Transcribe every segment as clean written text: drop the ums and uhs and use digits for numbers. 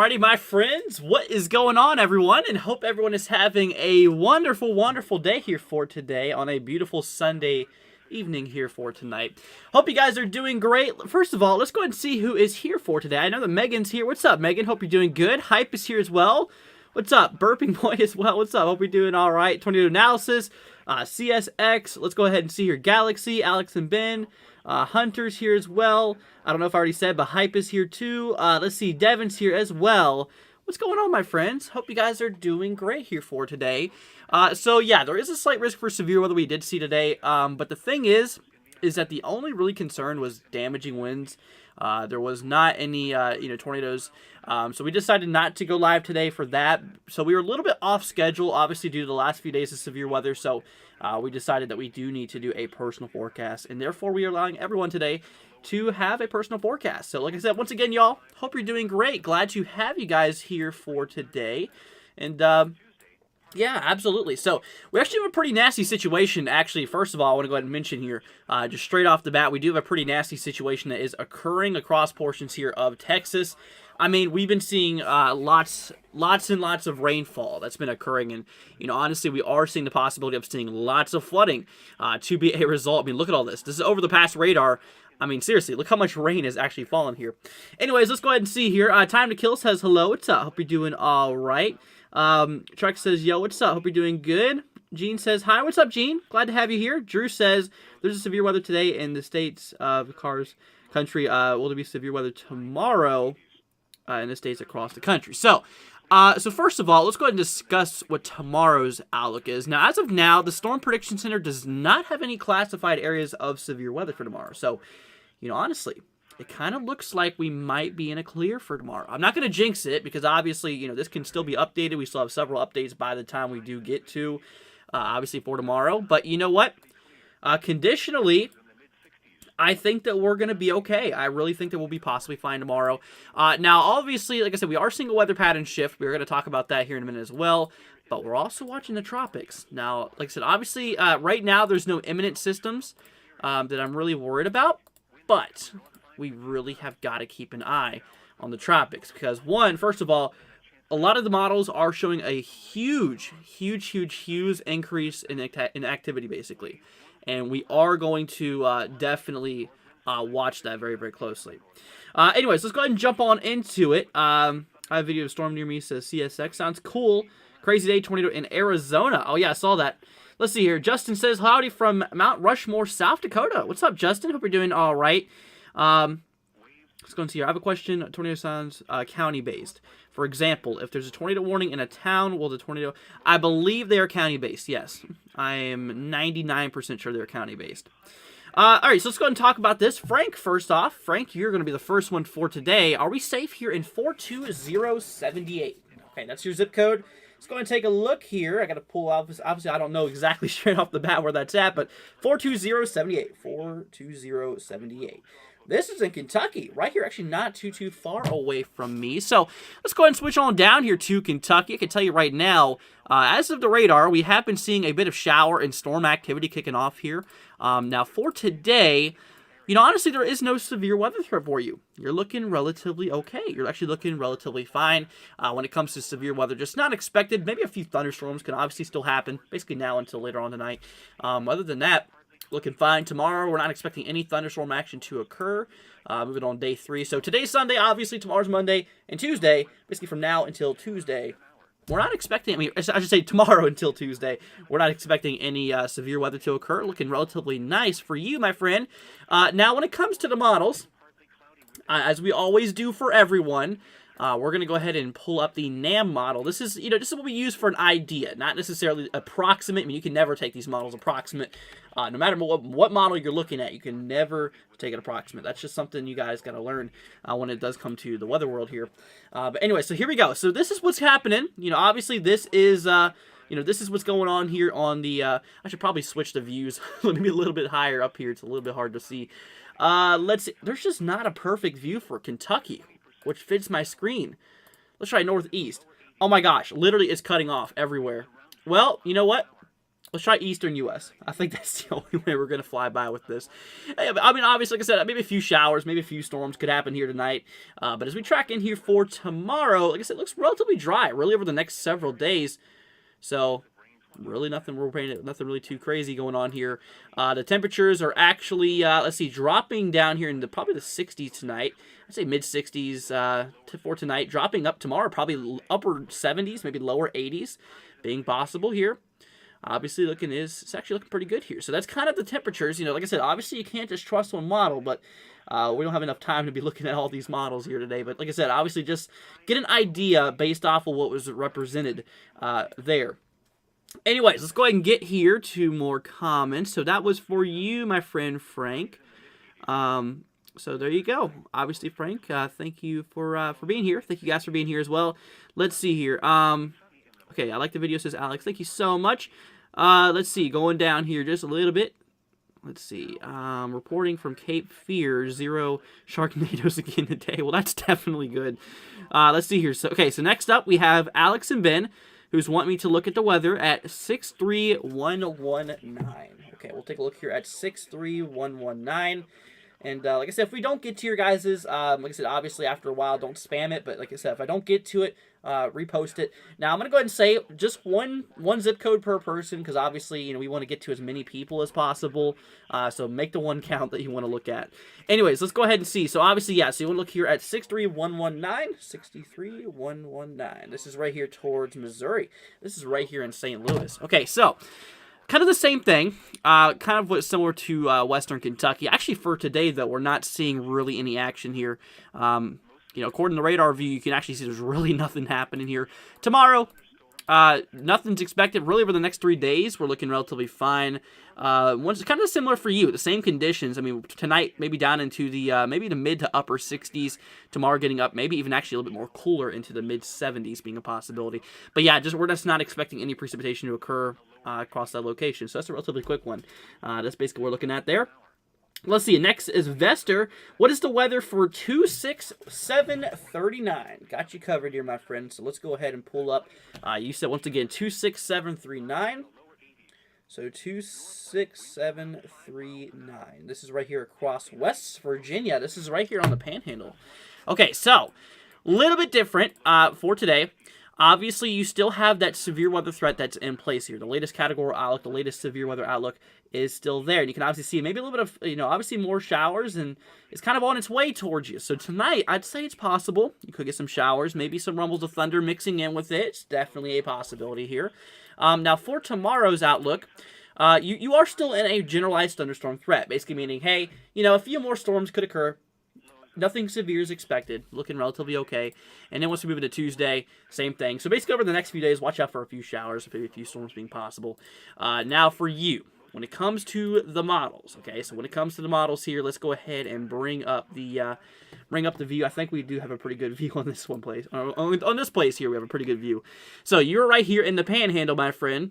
Alrighty, my friends, what is going on, everyone? And hope everyone is having a wonderful, wonderful day here for today on a beautiful Sunday evening here for tonight. Hope you guys are doing great. First of all, let's go ahead and see who is here for today. I know that Megan's here. What's up, Megan? Hope you're doing good. Hype is here as well. What's up? Burping Boy as well. What's up? Hope you're doing all right. Tornado Analysis, CSX. Let's go ahead and see here. Galaxy, Alex and Ben. Hunter's here as well. I don't know if I already said, but Hype is here too. Let's see. Devin's here as well. What's going on, my friends? Hope you guys are doing great here for today. So yeah, there is a slight risk for severe weather we did see today. But the thing is that the only really concern was damaging winds. There was not any, tornadoes. So we decided not to go live today for that. So we were a little bit off schedule, obviously, due to the last few days of severe weather. So we decided that we do need to do a personal forecast. And therefore, we are allowing everyone today to have a personal forecast. So like I said, once again, y'all, hope you're doing great. Glad to have you guys here for today. And, yeah, absolutely. So we actually have a pretty nasty situation. Actually, first of all, I want to go ahead and mention here, just straight off the bat, we do have a pretty nasty situation that is occurring across portions here of Texas. I mean, we've been seeing lots and lots of rainfall that's been occurring, and honestly, we are seeing the possibility of seeing lots of flooding to be a result. I mean, look at all this. This is over the past radar. I mean, seriously, look how much rain has actually fallen here. Anyways, let's go ahead and see here. Time to Kill says hello. What's up? Hope you're doing all right. Trek says, yo, what's up? Hope you're doing good. Gene says, hi, what's up, Gene? Glad to have you here. Drew says, there's a severe weather today in the states of country. Will there be severe weather tomorrow in the states across the country? So first of all, let's go ahead and discuss what tomorrow's outlook is. Now, as of now, the Storm Prediction Center does not have any classified areas of severe weather for tomorrow. So, honestly, it kind of looks like we might be in a clear for tomorrow. I'm not going to jinx it because obviously, this can still be updated. We still have several updates by the time we do get to, obviously, for tomorrow. But you know what? Conditionally, I think that we're going to be okay. I really think that we'll be possibly fine tomorrow. Now, obviously, like I said, we are seeing a weather pattern shift. We're going to talk about that here in a minute as well. But we're also watching the tropics. Now, like I said, obviously, right now, there's no imminent systems that I'm really worried about. But we really have got to keep an eye on the tropics. Because, first of all, a lot of the models are showing a huge increase in activity, basically. And we are going to definitely watch that very, very closely. Anyways, let's go ahead and jump on into it. I have a video of storm near me, says CSX. Sounds cool. Crazy day tornado in Arizona. Oh, yeah, I saw that. Let's see here. Justin says, howdy from Mount Rushmore, South Dakota. What's up, Justin? Hope you're doing all right. Let's go and see here. I have a question. Tornado sounds county-based. For example, if there's a tornado warning in a town, will the tornado... I believe they are county-based, yes. I am 99% sure they're county-based. All right, so let's go ahead and talk about this. Frank, first off. Frank, you're going to be the first one for today. Are we safe here in 42078? Okay, that's your zip code. Let's go ahead and take a look here. I got to pull out this. Obviously, I don't know exactly straight off the bat where that's at, but 42078. 42078. This is in Kentucky, right here, actually not too far away from me. So let's go ahead and switch on down here to Kentucky. I can tell you right now, as of the radar, we have been seeing a bit of shower and storm activity kicking off here. Now for today, honestly, there is no severe weather threat for you. You're looking relatively okay. You're actually looking relatively fine when it comes to severe weather. Just not expected. Maybe a few thunderstorms can obviously still happen, basically now until later on tonight. Other than that, looking fine. Tomorrow, we're not expecting any thunderstorm action to occur. Moving on day 3. So today's Sunday, obviously. Tomorrow's Monday. And Tuesday, basically from now until Tuesday, we're not expecting, I should say tomorrow until Tuesday, we're not expecting any severe weather to occur. Looking relatively nice for you, my friend. Now, when it comes to the models, as we always do for everyone, we're going to go ahead and pull up the NAM model. This is, this is what we use for an idea, not necessarily approximate. I mean, you can never take these models approximate. No matter what model you're looking at, you can never take it approximate. That's just something you guys got to learn when it does come to the weather world here. But anyway, so here we go. So this is what's happening. Obviously this is, this is what's going on here on the, I should probably switch the views maybe a little bit higher up here. It's a little bit hard to see. Let's see. There's just not a perfect view for Kentucky, which fits my screen. Let's try northeast. Oh my gosh, literally it's cutting off everywhere. Well, you know what? Let's try Eastern U.S. I think that's the only way we're going to fly by with this. I mean, obviously, like I said, maybe a few showers, maybe a few storms could happen here tonight. But as we track in here for tomorrow, like I said, it looks relatively dry, really over the next several days. So, really nothing really too crazy going on here. The temperatures are actually, let's see, dropping down here into probably the 60s tonight. I'd say mid-60s for tonight. Dropping up tomorrow, probably upper 70s, maybe lower 80s being possible here. Obviously, it's actually looking pretty good here. So that's kind of the temperatures. You know, like I said, obviously you can't just trust one model, but we don't have enough time to be looking at all these models here today. But like I said, obviously just get an idea based off of what was represented there. Anyways, let's go ahead and get here to more comments. So that was for you, my friend Frank. So there you go. Obviously, Frank, thank you for being here. Thank you guys for being here as well. Let's see here. Okay, I like the video, says Alex. Thank you so much. Let's see, going down here just a little bit. Let's see, reporting from Cape Fear, 0 Sharknadoes again today. Well, that's definitely good. Let's see here. So next up we have Alex and Ben, who's wanting me to look at the weather at 63119. Okay, we'll take a look here at 63119. And like I said, if we don't get to your guys's, like I said, obviously after a while, don't spam it. But like I said, if I don't get to it, repost it. Now I'm gonna go ahead and say just one zip code per person, because obviously, you know, we want to get to as many people as possible. So make the one count that you want to look at. Anyways, let's go ahead and see. So obviously, yeah. So you want to look here at 63119, 63119. This is right here towards Missouri. This is right here in St. Louis. Okay, so. Kind of the same thing, kind of what's similar to Western Kentucky. Actually, for today, though, we're not seeing really any action here. You know, according to radar view, you can actually see there's really nothing happening here. Tomorrow, nothing's expected. Really, over the next 3 days, we're looking relatively fine. One's kind of similar for you, the same conditions. I mean, tonight, maybe down into the maybe the mid to upper 60s. Tomorrow, getting up, maybe even actually a little bit more cooler into the mid 70s being a possibility. But yeah, we're just not expecting any precipitation to occur across that location. So that's a relatively quick one. That's basically what we're looking at there. Let's see. Next is Vester. What is the weather for 26739? Got you covered here, my friend. So let's go ahead and pull up. You said once again 26739. So 26739. This is right here across West Virginia. This is right here on the Panhandle. Okay, so a little bit different for today. Obviously, you still have that severe weather threat that's in place here. The latest category outlook, the latest severe weather outlook is still there. And you can obviously see maybe a little bit of, you know, obviously more showers, and it's kind of on its way towards you. So tonight, I'd say it's possible. You could get some showers, maybe some rumbles of thunder mixing in with it. It's definitely a possibility here. Now, for tomorrow's outlook, you are still in a generalized thunderstorm threat, basically meaning, hey, you know, a few more storms could occur. Nothing severe is expected. Looking relatively okay. And then once we move into Tuesday, same thing. So basically over the next few days, watch out for a few showers, maybe a few storms being possible. Now for you, when it comes to the models, okay? So when it comes to the models here, let's go ahead and bring up the view. I think we do have a pretty good view on this one place. On this place here, we have a pretty good view. So you're right here in the Panhandle, my friend.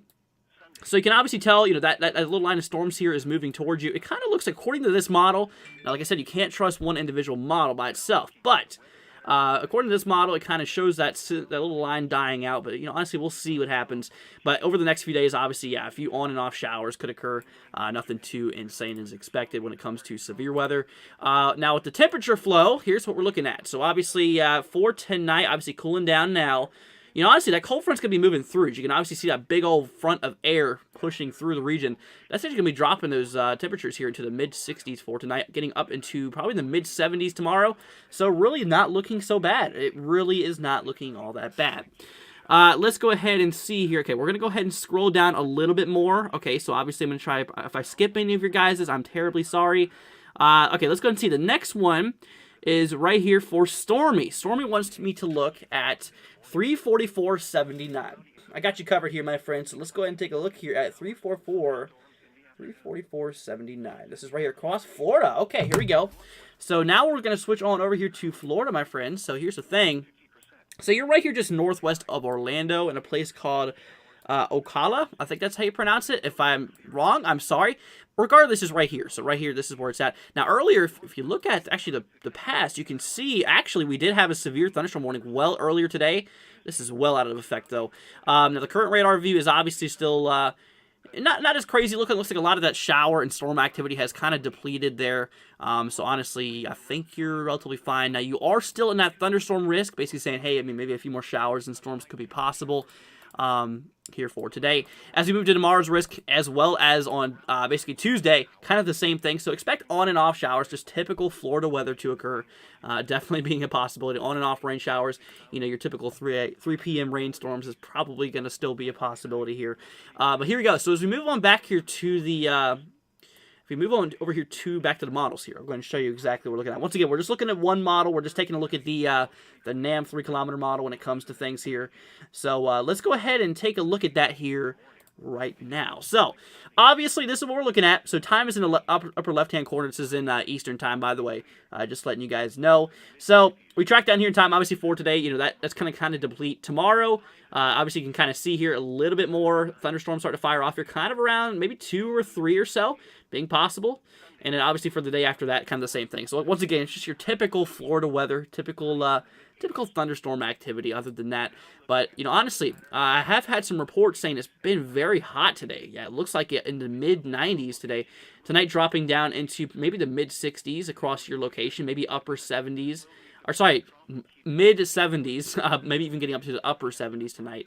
So you can obviously tell, you know, that little line of storms here is moving towards you. It kind of looks, according to this model, now, like I said, you can't trust one individual model by itself, but according to this model, it kind of shows that little line dying out, but, you know, honestly, we'll see what happens. But over the next few days, obviously, yeah, a few on and off showers could occur. Nothing too insane is expected when it comes to severe weather. Now, with the temperature flow, here's what we're looking at. So, obviously, for tonight, obviously cooling down now. You know, honestly, that cold front's going to be moving through. You can obviously see that big old front of air pushing through the region. That's actually going to be dropping those temperatures here into the mid-60s for tonight, getting up into probably the mid-70s tomorrow. So really not looking so bad. It really is not looking all that bad. Let's go ahead and see here. Okay, we're going to go ahead and scroll down a little bit more. Okay, so obviously I'm going to try, if I skip any of your guys's, I'm terribly sorry. Okay, let's go ahead and see. The next one is right here for Stormy. Stormy wants me to look at 344.79. I got you covered here, my friend. So let's go ahead and take a look here at 344.79. This is right here across Florida. Okay, here we go. So now we're going to switch on over here to Florida, my friend. So here's the thing. So you're right here just northwest of Orlando in a place called Ocala. I think that's how you pronounce it. If I'm wrong, I'm sorry. Regardless, is right here. So right here, this is where it's at. Now, earlier, if you look at actually the past, you can see, actually, we did have a severe thunderstorm warning well earlier today. This is well out of effect, though. Now, the current radar view is obviously still not as crazy looking. It looks like a lot of that shower and storm activity has kind of depleted there. So honestly, I think you're relatively fine. Now, you are still in that thunderstorm risk, basically saying, hey, I mean, maybe a few more showers and storms could be possible here for today. As we move to tomorrow's risk, as well as on basically Tuesday, kind of the same thing. So expect on and off showers, just typical Florida weather to occur. Definitely being a possibility. On and off rain showers, your typical 3 p.m. rainstorms is probably going to still be a possibility here. But here we go. So as we move on back here to the... If we move on over here back to the models here, I'm going to show you exactly what we're looking at. Once again, we're just looking at one model. We're just taking a look at the NAM 3-kilometer model when it comes to things here. So let's go ahead and take a look at that here right now. So obviously, this is what we're looking at. So time is in the upper left-hand corner. This is in Eastern time, by the way. Just letting you guys know. So we track down here in time, obviously, for today. That's kind of deplete. Tomorrow, obviously, you can kind of see here a little bit more thunderstorms start to fire off here, kind of around maybe 2 or 3 or so being possible. And then obviously for the day after that, kind of the same thing. So once again, it's just your typical Florida weather, typical thunderstorm activity other than that. But, honestly, I have had some reports saying it's been very hot today. Yeah, it looks like it in the mid-90s today. Tonight dropping down into maybe the mid-60s across your location, maybe upper 70s. Or sorry, mid-70s, maybe even getting up to the upper 70s tonight.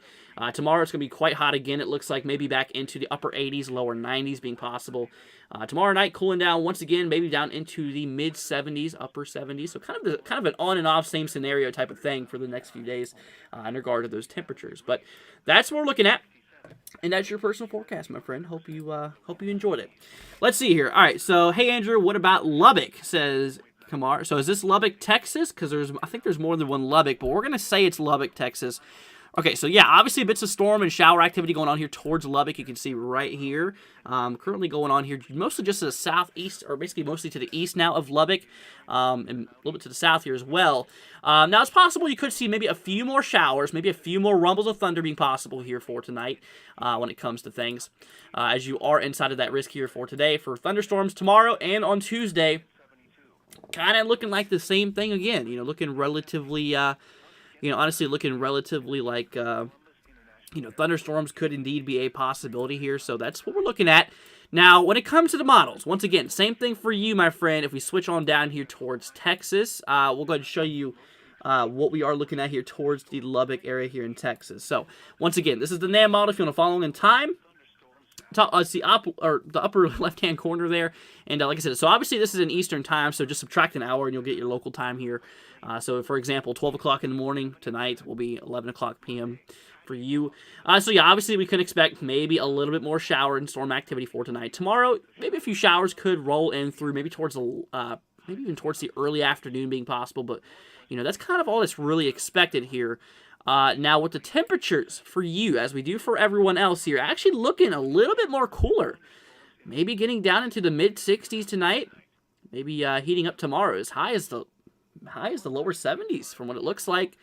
Tomorrow it's going to be quite hot again. It looks like maybe back into the upper 80s, lower 90s being possible. Tomorrow night cooling down once again, maybe down into the mid-70s, upper 70s. So kind of an on and off same scenario type of thing for the next few days in regard to those temperatures. But that's what we're looking at. And that's your personal forecast, my friend. Hope you enjoyed it. Let's see here. All right, so hey Andrew, what about Lubbock? Says Kamar. So is this Lubbock, Texas? Because I think there's more than one Lubbock, but we're going to say it's Lubbock, Texas. Okay, so yeah, obviously bits of storm and shower activity going on here towards Lubbock. You can see right here. Currently going on here mostly just to the southeast, or basically mostly to the east now of Lubbock, and a little bit to the south here as well. Now, it's possible you could see maybe a few more showers, maybe a few more rumbles of thunder being possible here for tonight when it comes to things, as you are inside of that risk here for today. For thunderstorms tomorrow and on Tuesday, kind of looking like the same thing again, looking relatively, honestly looking relatively like, thunderstorms could indeed be a possibility here. So that's what we're looking at. Now, when it comes to the models, once again, same thing for you, my friend. If we switch on down here towards Texas, we'll go ahead and show you what we are looking at here towards the Lubbock area here in Texas. So once again, this is the NAM model if you want to follow in time. It's the upper left-hand corner there, and like I said, so obviously this is in Eastern time, so just subtract an hour and you'll get your local time here. So for example, 12 o'clock in the morning tonight will be 11 o'clock p.m. for you. So yeah, obviously we could expect maybe a little bit more shower and storm activity for tonight. Tomorrow, maybe a few showers could roll in through, maybe towards the maybe even towards the early afternoon being possible, but that's kind of all that's really expected here. Now, with the temperatures for you, as we do for everyone else here, actually looking a little bit more cooler. Maybe getting down into the mid-60s tonight. Maybe heating up tomorrow as high as the lower 70s from what it looks like.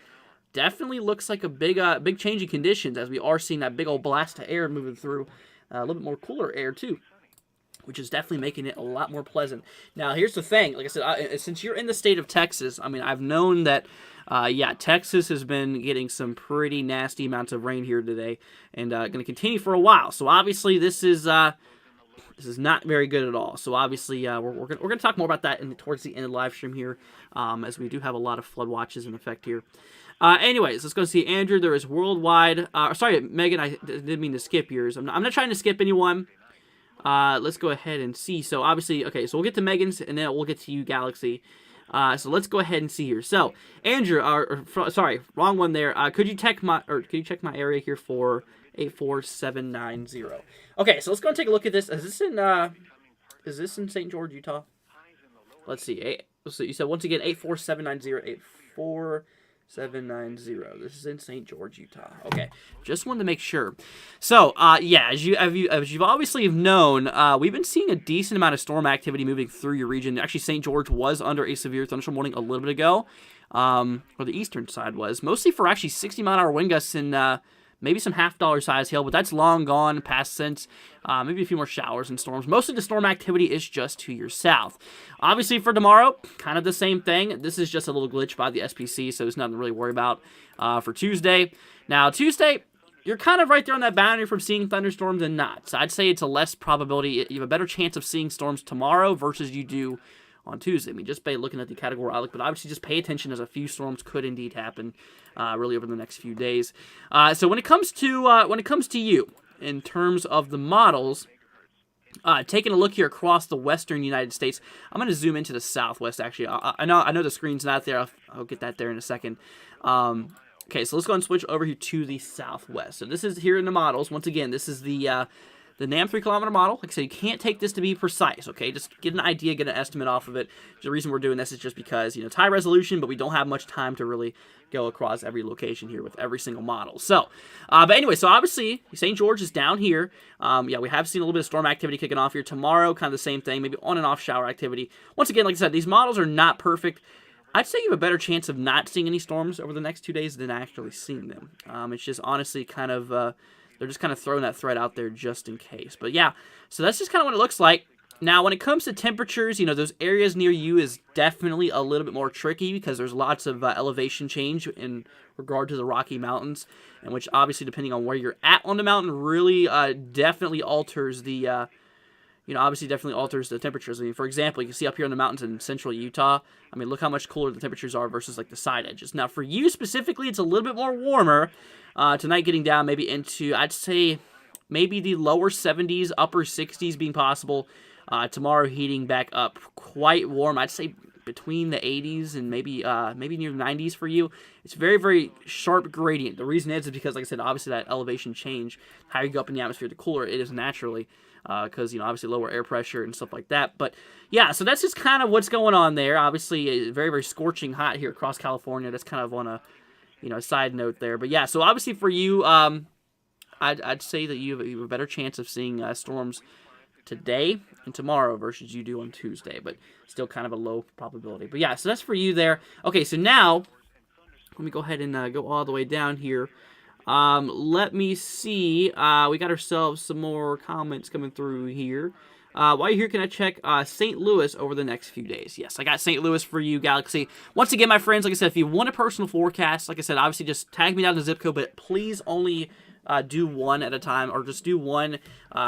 Definitely looks like a big change in conditions as we are seeing that big old blast of air moving through. A little bit more cooler air, too, which is definitely making it a lot more pleasant. Now, here's the thing. Like I said, since you're in the state of Texas, I mean, I've known that, Texas has been getting some pretty nasty amounts of rain here today, and going to continue for a while. So, obviously, this is not very good at all. So, obviously, we're going to talk more about that towards the end of the live stream here, as we do have a lot of flood watches in effect here. Anyways, let's go see Andrew. There is worldwide. Sorry, Megan, I didn't mean to skip yours. I'm not trying to skip anyone. Let's go ahead and see. So obviously, okay, so we'll get to Megan's and then we'll get to you, Galaxy. So let's go ahead and see here. So Andrew, sorry, wrong one there. Could you check my area here for 84790? Okay, so let's go and take a look at this. Is this in St. George, Utah? Let's see. So you said once again 84790. 84790. This is in St. George, Utah. Okay, just wanted to make sure. So, as you've obviously known, we've been seeing a decent amount of storm activity moving through your region. Actually, St. George was under a severe thunderstorm warning a little bit ago, or the eastern side was, mostly for actually 60-mile-an-hour wind gusts and maybe some half-dollar size hail, but that's long gone, past since. Maybe a few more showers and storms. Most of the storm activity is just to your south. Obviously, for tomorrow, kind of the same thing. This is just a little glitch by the SPC, so there's nothing to really worry about for Tuesday. Now, Tuesday, you're kind of right there on that boundary from seeing thunderstorms and not. So I'd say it's a less probability. You have a better chance of seeing storms tomorrow versus you do on Tuesday. I mean, just by looking at the category outlook, but obviously just pay attention as a few storms could indeed happen really over the next few days. So when it comes to you, in terms of the models, taking a look here across the western United States, I'm going to zoom into the southwest, actually. I know the screen's not there. I'll get that there in a second. Okay, so let's go and switch over here to the southwest. So this is here in the models. Once again, this is the NAM 3-kilometer model. Like I said, you can't take this to be precise, okay? Just get an idea, get an estimate off of it. The reason we're doing this is just because, it's high resolution, but we don't have much time to really go across every location here with every single model. So, but anyway, so obviously, St. George is down here. Yeah, we have seen a little bit of storm activity kicking off here. Tomorrow, kind of the same thing, maybe on and off shower activity. Once again, like I said, these models are not perfect. I'd say you have a better chance of not seeing any storms over the next 2 days than actually seeing them. It's just honestly kind of, they're just kind of throwing that thread out there just in case. But yeah, so that's just kind of what it looks like. Now, when it comes to temperatures, those areas near you is definitely a little bit more tricky because there's lots of elevation change in regard to the Rocky Mountains, and which obviously, depending on where you're at on the mountain, really definitely alters the definitely alters the temperatures. I mean, for example, you can see up here in the mountains in central Utah, I mean, look how much cooler the temperatures are versus like the side edges. Now, for you specifically, it's a little bit more warmer. Tonight getting down maybe into, I'd say, maybe the lower 70s, upper 60s being possible. Tomorrow heating back up quite warm. I'd say between the 80s and maybe near 90s for you. It's very, very sharp gradient. The reason is because, like I said, obviously that elevation change, higher you go up in the atmosphere, the cooler it is naturally. Because, obviously lower air pressure and stuff like that. But, yeah, so that's just kind of what's going on there. Obviously, very, very scorching hot here across California. That's kind of on a side note there. But, yeah, so obviously for you, I'd say that you have a better chance of seeing storms today and tomorrow versus you do on Tuesday. But still kind of a low probability. But, yeah, so that's for you there. Okay, so now, let me go ahead and go all the way down here. Let me see. We got ourselves some more comments coming through here. While you're here, can I check St. Louis over the next few days? Yes, I got St. Louis for you, Galaxy. Once again, my friends, like I said, if you want a personal forecast, like I said, obviously just tag me down the zip code, but please only do one at a time, or just do one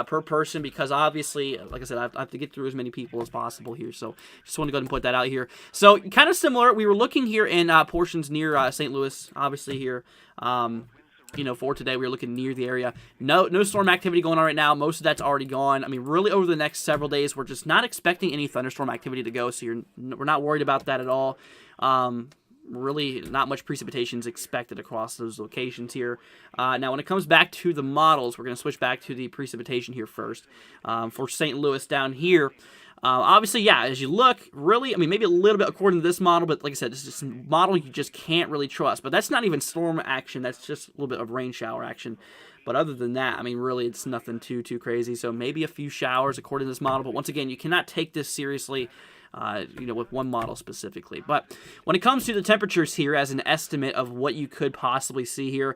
per person, because obviously, like I said, I have to get through as many people as possible here, so just want to go ahead and put that out here. So, kind of similar, we were looking here in portions near St. Louis, obviously here, for today, we were looking near the area. No storm activity going on right now. Most of that's already gone. I mean, really over the next several days, we're just not expecting any thunderstorm activity to go, so we're not worried about that at all. Really not much precipitation is expected across those locations here. Now, when it comes back to the models, we're going to switch back to the precipitation here first. For St. Louis down here, obviously, yeah, as you look, really, I mean, maybe a little bit according to this model, but like I said, this is a model you just can't really trust. But that's not even storm action. That's just a little bit of rain shower action. But other than that, I mean, really, it's nothing too crazy. So maybe a few showers according to this model. But once again, you cannot take this seriously, with one model specifically. But when it comes to the temperatures here as an estimate of what you could possibly see here,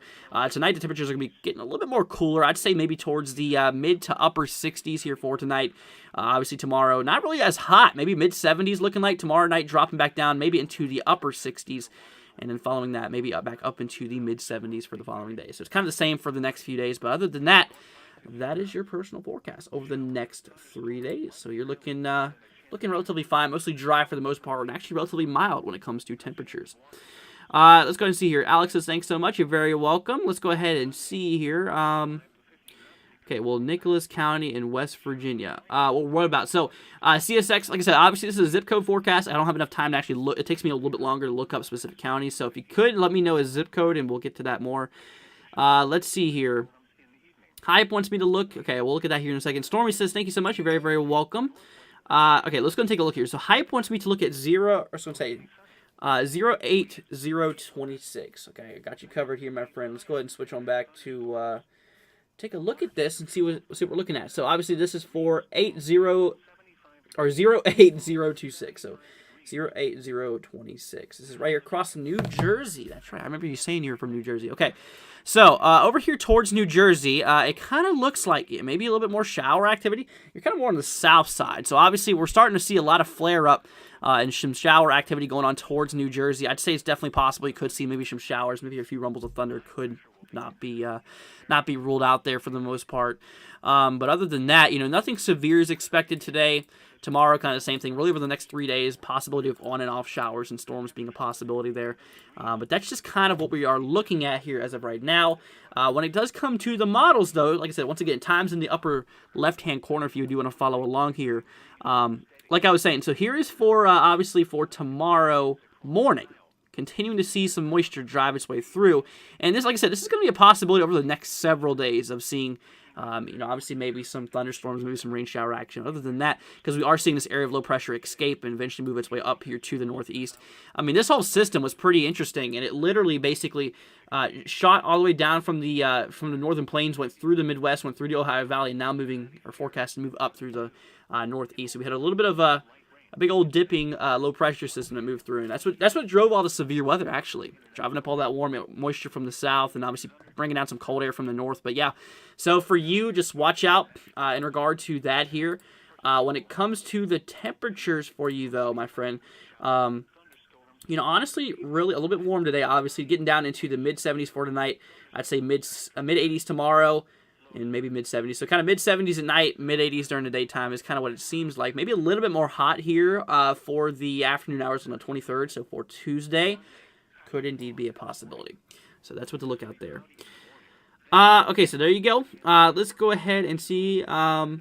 tonight the temperatures are going to be getting a little bit more cooler. I'd say maybe towards the mid to upper 60s here for tonight. Obviously tomorrow, not really as hot. Maybe mid 70s looking like. Tomorrow night dropping back down maybe into the upper 60s. And then following that, maybe back up into the mid 70s for the following day. So it's kind of the same for the next few days. But other than that, that is your personal forecast over the next 3 days. So you're looking relatively fine, mostly dry for the most part, and actually relatively mild when it comes to temperatures. Let's go ahead and see here. Alex says, thanks so much. You're very welcome. Let's go ahead and see here. Okay, well, Nicholas County in West Virginia. What about? So, CSX, like I said, obviously this is a zip code forecast. I don't have enough time to actually look. It takes me a little bit longer to look up specific counties. So if you could, let me know a zip code, and we'll get to that more. Let's see here. Hype wants me to look. Okay, we'll look at that here in a second. Stormy says, thank you so much. You're very, very welcome. Okay, let's go and take a look here. So Hype wants me to look at 08026. Okay, I got you covered here, my friend. Let's go ahead and switch on back to take a look at this and see what we're looking at. So obviously this is for 08026. So 08026. This is right here across New Jersey. That's right. I remember you saying you were from New Jersey. Okay. So, over here towards New Jersey, it kind of looks like maybe a little bit more shower activity. You're kind of more on the south side. So, obviously, we're starting to see a lot of flare-up and some shower activity going on towards New Jersey. I'd say it's definitely possible you could see maybe some showers, maybe a few rumbles of thunder could not be ruled out there for the most part. But other than that, nothing severe is expected today. Tomorrow, kind of the same thing. Really, over the next 3 days, possibility of on and off showers and storms being a possibility there. But that's just kind of what we are looking at here as of right now. When it does come to the models, though, like I said, once again, times in the upper left-hand corner if you do want to follow along here. Like I was saying, so here is for, obviously, for tomorrow morning. Continuing to see some moisture drive its way through. And this, like I said, this is going to be a possibility over the next several days of seeing obviously maybe some thunderstorms, maybe some rain shower action. Other than that, because we are seeing this area of low pressure escape and eventually move its way up here to the northeast. I mean, this whole system was pretty interesting, and it literally basically shot all the way down from the northern plains, went through the Midwest, went through the Ohio Valley, and now moving or forecast to move up through the northeast. So we had a little bit of a big old dipping low pressure system that moved through, and that's what drove all the severe weather, actually, driving up all that warm moisture from the south and obviously bringing down some cold air from the north. But yeah, so for you, just watch out in regard to that here. When it comes to the temperatures for you, though, my friend, honestly, really a little bit warm today. Obviously, getting down into the mid 70s for tonight. I'd say mid 80s tomorrow. And maybe mid-70s. So kind of mid-70s at night, mid-80s during the daytime is kind of what it seems like. Maybe a little bit more hot here for the afternoon hours on the 23rd. So for Tuesday, could indeed be a possibility. So that's what to look out there. Okay, so there you go. Let's go ahead and see. Okay,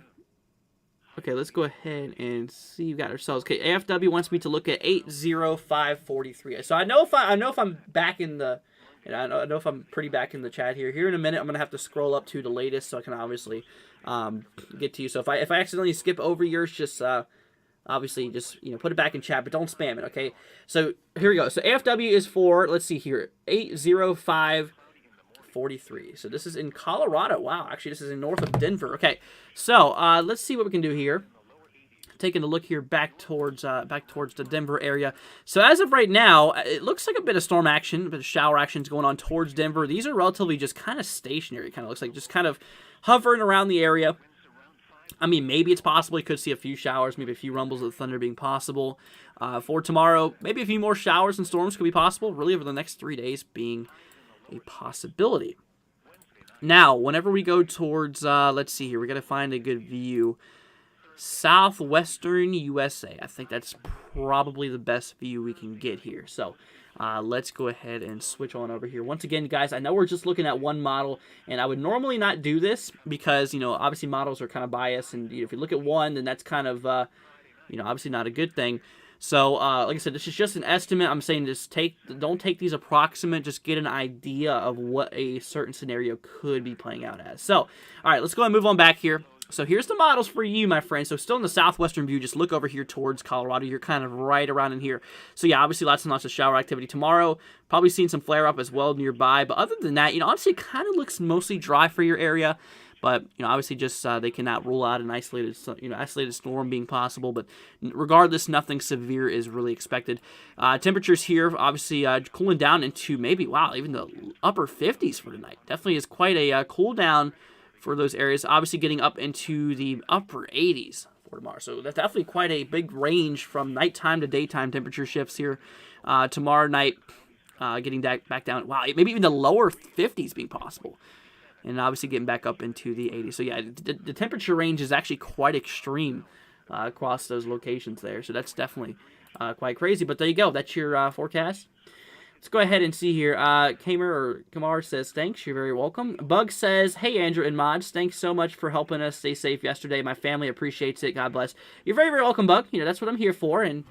let's go ahead and see. We've got ourselves. Okay, AFW wants me to look at 80543. So I know if I'm back in the. And I know if I'm pretty back in the chat here. Here in a minute, I'm going to have to scroll up to the latest so I can obviously get to you. So if I accidentally skip over yours, just obviously just put it back in chat, but don't spam it, okay? So here we go. So AFW is for, let's see here, 80543. So this is in Colorado. Wow, actually this is in north of Denver. Okay, so let's see what we can do here. Taking a look here back towards the Denver area. So as of right now, it looks like a bit of storm action, a bit of shower action is going on towards Denver. These are relatively just kind of stationary. Kind of looks like just kind of hovering around the area. I mean, maybe it's possible you could see a few showers, maybe a few rumbles of thunder being possible. For tomorrow, maybe a few more showers and storms could be possible. Really, over the next 3 days being a possibility. Now, whenever we go towards, let's see here, we got to find a good view. Southwestern USA. I think that's probably the best view we can get here. So let's go ahead and switch on over here. Once again, guys, I know we're just looking at one model, and I would normally not do this because, obviously models are kind of biased, and if you look at one, then that's kind of, obviously not a good thing. So, like I said, this is just an estimate. I'm saying don't take these approximate, just get an idea of what a certain scenario could be playing out as. So, all right, let's go ahead and move on back here. So here's the models for you, my friend. So still in the southwestern view, just look over here towards Colorado. You're kind of right around in here. So yeah, obviously lots and lots of shower activity tomorrow. Probably seeing some flare up as well nearby. But other than that, honestly, it kind of looks mostly dry for your area. But obviously, just they cannot rule out an isolated storm being possible. But regardless, nothing severe is really expected. Temperatures here, obviously, cooling down into maybe even the upper 50s for tonight. Definitely is quite a cool down for those areas. Obviously, getting up into the upper 80s for tomorrow. So that's definitely quite a big range from nighttime to daytime temperature shifts here. Tomorrow night, getting back down. Wow, maybe even the lower 50s being possible. And obviously getting back up into the 80s. So yeah, the temperature range is actually quite extreme across those locations there. So that's definitely quite crazy. But there you go. That's your forecast. Let's go ahead and see here. Kamar says, thanks. You're very welcome. Bug says, hey, Andrew and Mods. Thanks so much for helping us stay safe yesterday. My family appreciates it. God bless. You're very, very welcome, Bug. That's what I'm here for. And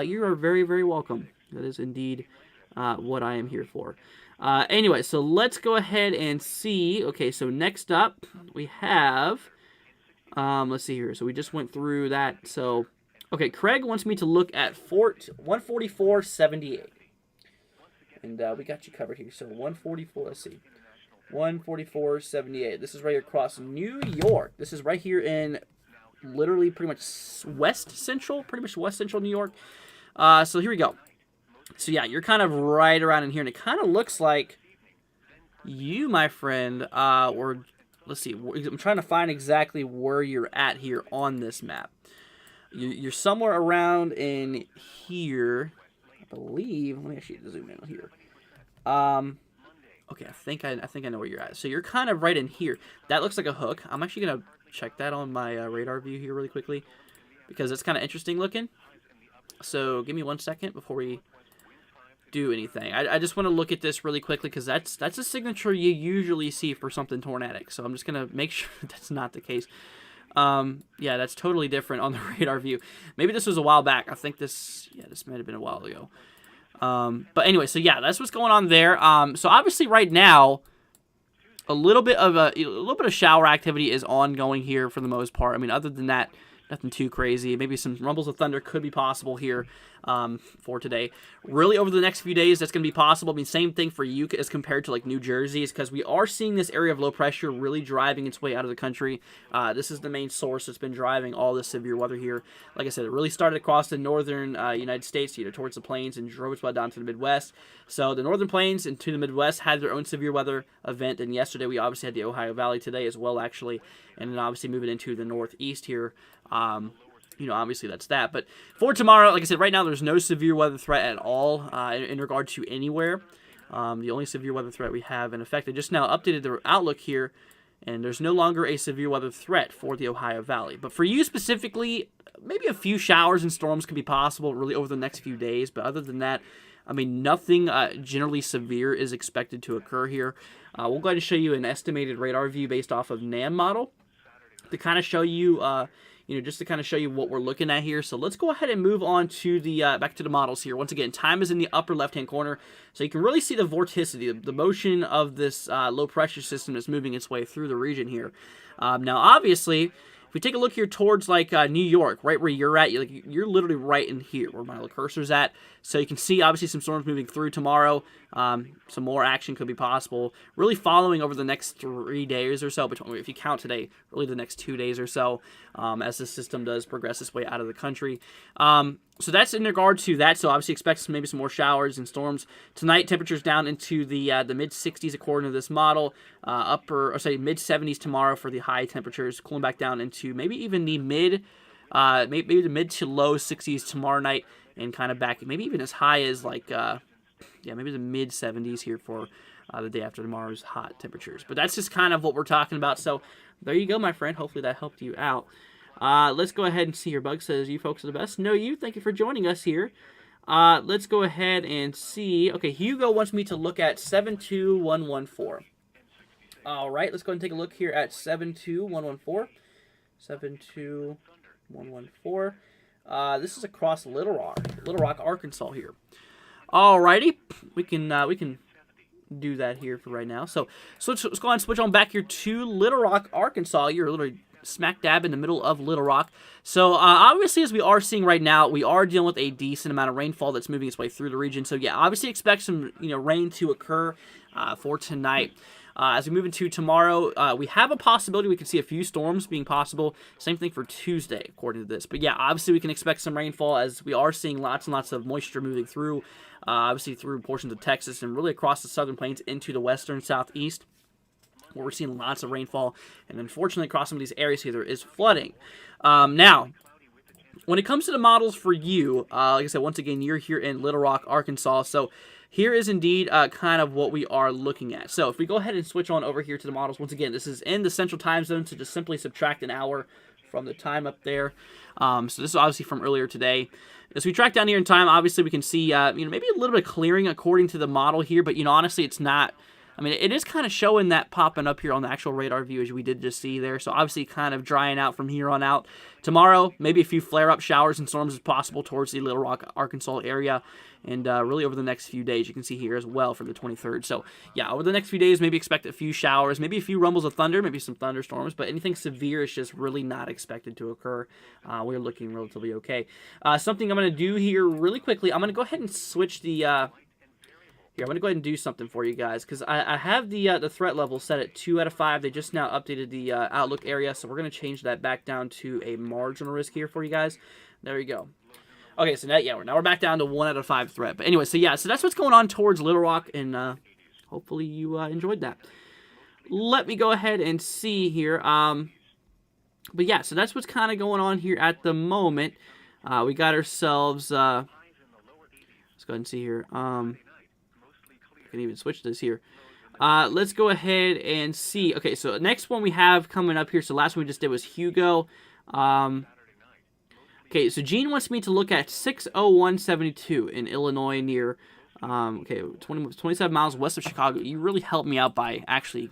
you are very, very welcome. That is indeed what I am here for. Anyway, so let's go ahead and see. Okay, so next up we have, let's see here. So we just went through that. So, okay, Craig wants me to look at 144.78. And we got you covered here. So 144, let's see. 144.78. This is right here across New York. This is right here in literally pretty much west central New York. So here we go. So yeah, you're kind of right around in here, and it kind of looks like you, my friend, or let's see, I'm trying to find exactly where you're at here on this map. You're somewhere around in here, I believe. Let me actually zoom in here. Okay, I think I know where you're at. So you're kind of right in here. That looks like a hook. I'm actually gonna check that on my radar view here really quickly because it's kind of interesting looking. So give me 1 second before we do anything. I just want to look at this really quickly because that's a signature you usually see for something tornadic. So I'm just gonna make sure that's not the case. Yeah, that's totally different on the radar view. Maybe this was a while back. I think this might have been a while ago. But anyway, so yeah, that's what's going on there. So obviously right now, a little bit of shower activity is ongoing here for the most part. I mean, other than that, nothing too crazy. Maybe some rumbles of thunder could be possible here for today. Really, over the next few days, that's going to be possible. I mean, same thing for you as compared to like New Jersey, is because we are seeing this area of low pressure really driving its way out of the country. This is the main source that's been driving all this severe weather here. Like I said, it really started across the northern United States, towards the plains, and drove its way down to the Midwest. So the northern plains and to the Midwest had their own severe weather event, and yesterday we obviously had the Ohio Valley, today as well, actually, and then obviously moving into the Northeast here. Obviously that's that. But for tomorrow, like I said, right now there's no severe weather threat at all in regard to anywhere. The only severe weather threat we have in effect, I just now updated the outlook here, and there's no longer a severe weather threat for the Ohio Valley. But for you specifically, maybe a few showers and storms can be possible really over the next few days. But other than that, I mean, nothing generally severe is expected to occur here. We'll go ahead and show you an estimated radar view based off of NAM model to kind of show you, just to kind of show you what we're looking at here. So let's go ahead and move on to the back to the models here. Once again, time is in the upper left-hand corner, so you can really see the vorticity, the motion of this low-pressure system that's moving its way through the region here. Now, obviously, if we take a look here towards like New York, right where you're at, you're literally right in here where my little cursor's at. So you can see obviously some storms moving through tomorrow. Some more action could be possible. Really following over the next 3 days or so, if you count today, really the next 2 days or so, as the system does progress its way out of the country. So that's in regard to that. So obviously expect maybe some more showers and storms tonight. Temperatures down into the mid 60s according to this model. Mid 70s tomorrow for the high temperatures, cooling back down into maybe even the mid to low 60s tomorrow night, and kind of back maybe even as high as like maybe the mid 70s here for the day after tomorrow's hot temperatures. But that's just kind of what we're talking about. So there you go, my friend. Hopefully that helped you out. Let's go ahead and see here. Bug says, you folks are the best. No, you. Thank you for joining us here. Let's go ahead and see. Okay, Hugo wants me to look at 72114. All right, let's go ahead and take a look here at 72114. 72114. This is across Little Rock, Arkansas here. Alrighty, we can do that here for right now. So let's go ahead and switch on back here to Little Rock, Arkansas. You're literally smack dab in the middle of Little Rock. So obviously, as we are seeing right now, we are dealing with a decent amount of rainfall that's moving its way through the region. So yeah, obviously expect some rain to occur for tonight. As we move into tomorrow, we have a possibility we could see a few storms being possible. Same thing for Tuesday, according to this. But yeah, obviously we can expect some rainfall as we are seeing lots and lots of moisture moving through, obviously through portions of Texas and really across the southern plains into the western southeast, where we're seeing lots of rainfall. And unfortunately, across some of these areas here, there is flooding. Now, when it comes to the models for you, like I said, once again, you're here in Little Rock, Arkansas. So here is indeed kind of what we are looking at. So if we go ahead and switch on over here to the models, once again, this is in the central time zone, so just simply subtract an hour from the time up there. So this is obviously from earlier today. As we track down here in time, obviously we can see, maybe a little bit of clearing according to the model here, but, honestly, it's not. I mean, it is kind of showing that popping up here on the actual radar view as we did just see there. So obviously kind of drying out from here on out. Tomorrow, maybe a few flare-up showers and storms is possible towards the Little Rock, Arkansas area. And really over the next few days, you can see here as well for the 23rd. So yeah, over the next few days, maybe expect a few showers, maybe a few rumbles of thunder, maybe some thunderstorms. But anything severe is just really not expected to occur. We're looking relatively okay. Something I'm going to do here really quickly, I'm going to go ahead and switch the... Here, I'm going to go ahead and do something for you guys, because I have the threat level set at 2 out of 5. They just now updated the outlook area, so we're going to change that back down to a marginal risk here for you guys. There you go. Okay, so now we're back down to 1 out of 5 threat. But anyway, so yeah, so that's what's going on towards Little Rock, and hopefully you enjoyed that. Let me go ahead and see here. But yeah, so that's what's kind of going on here at the moment. We got ourselves... let's go ahead and see here. I can even switch this here. Let's go ahead and see. Okay, so next one we have coming up here. So last one we just did was Hugo. Okay, so Gene wants me to look at 60172 in Illinois near, 27 miles west of Chicago. You really helped me out by actually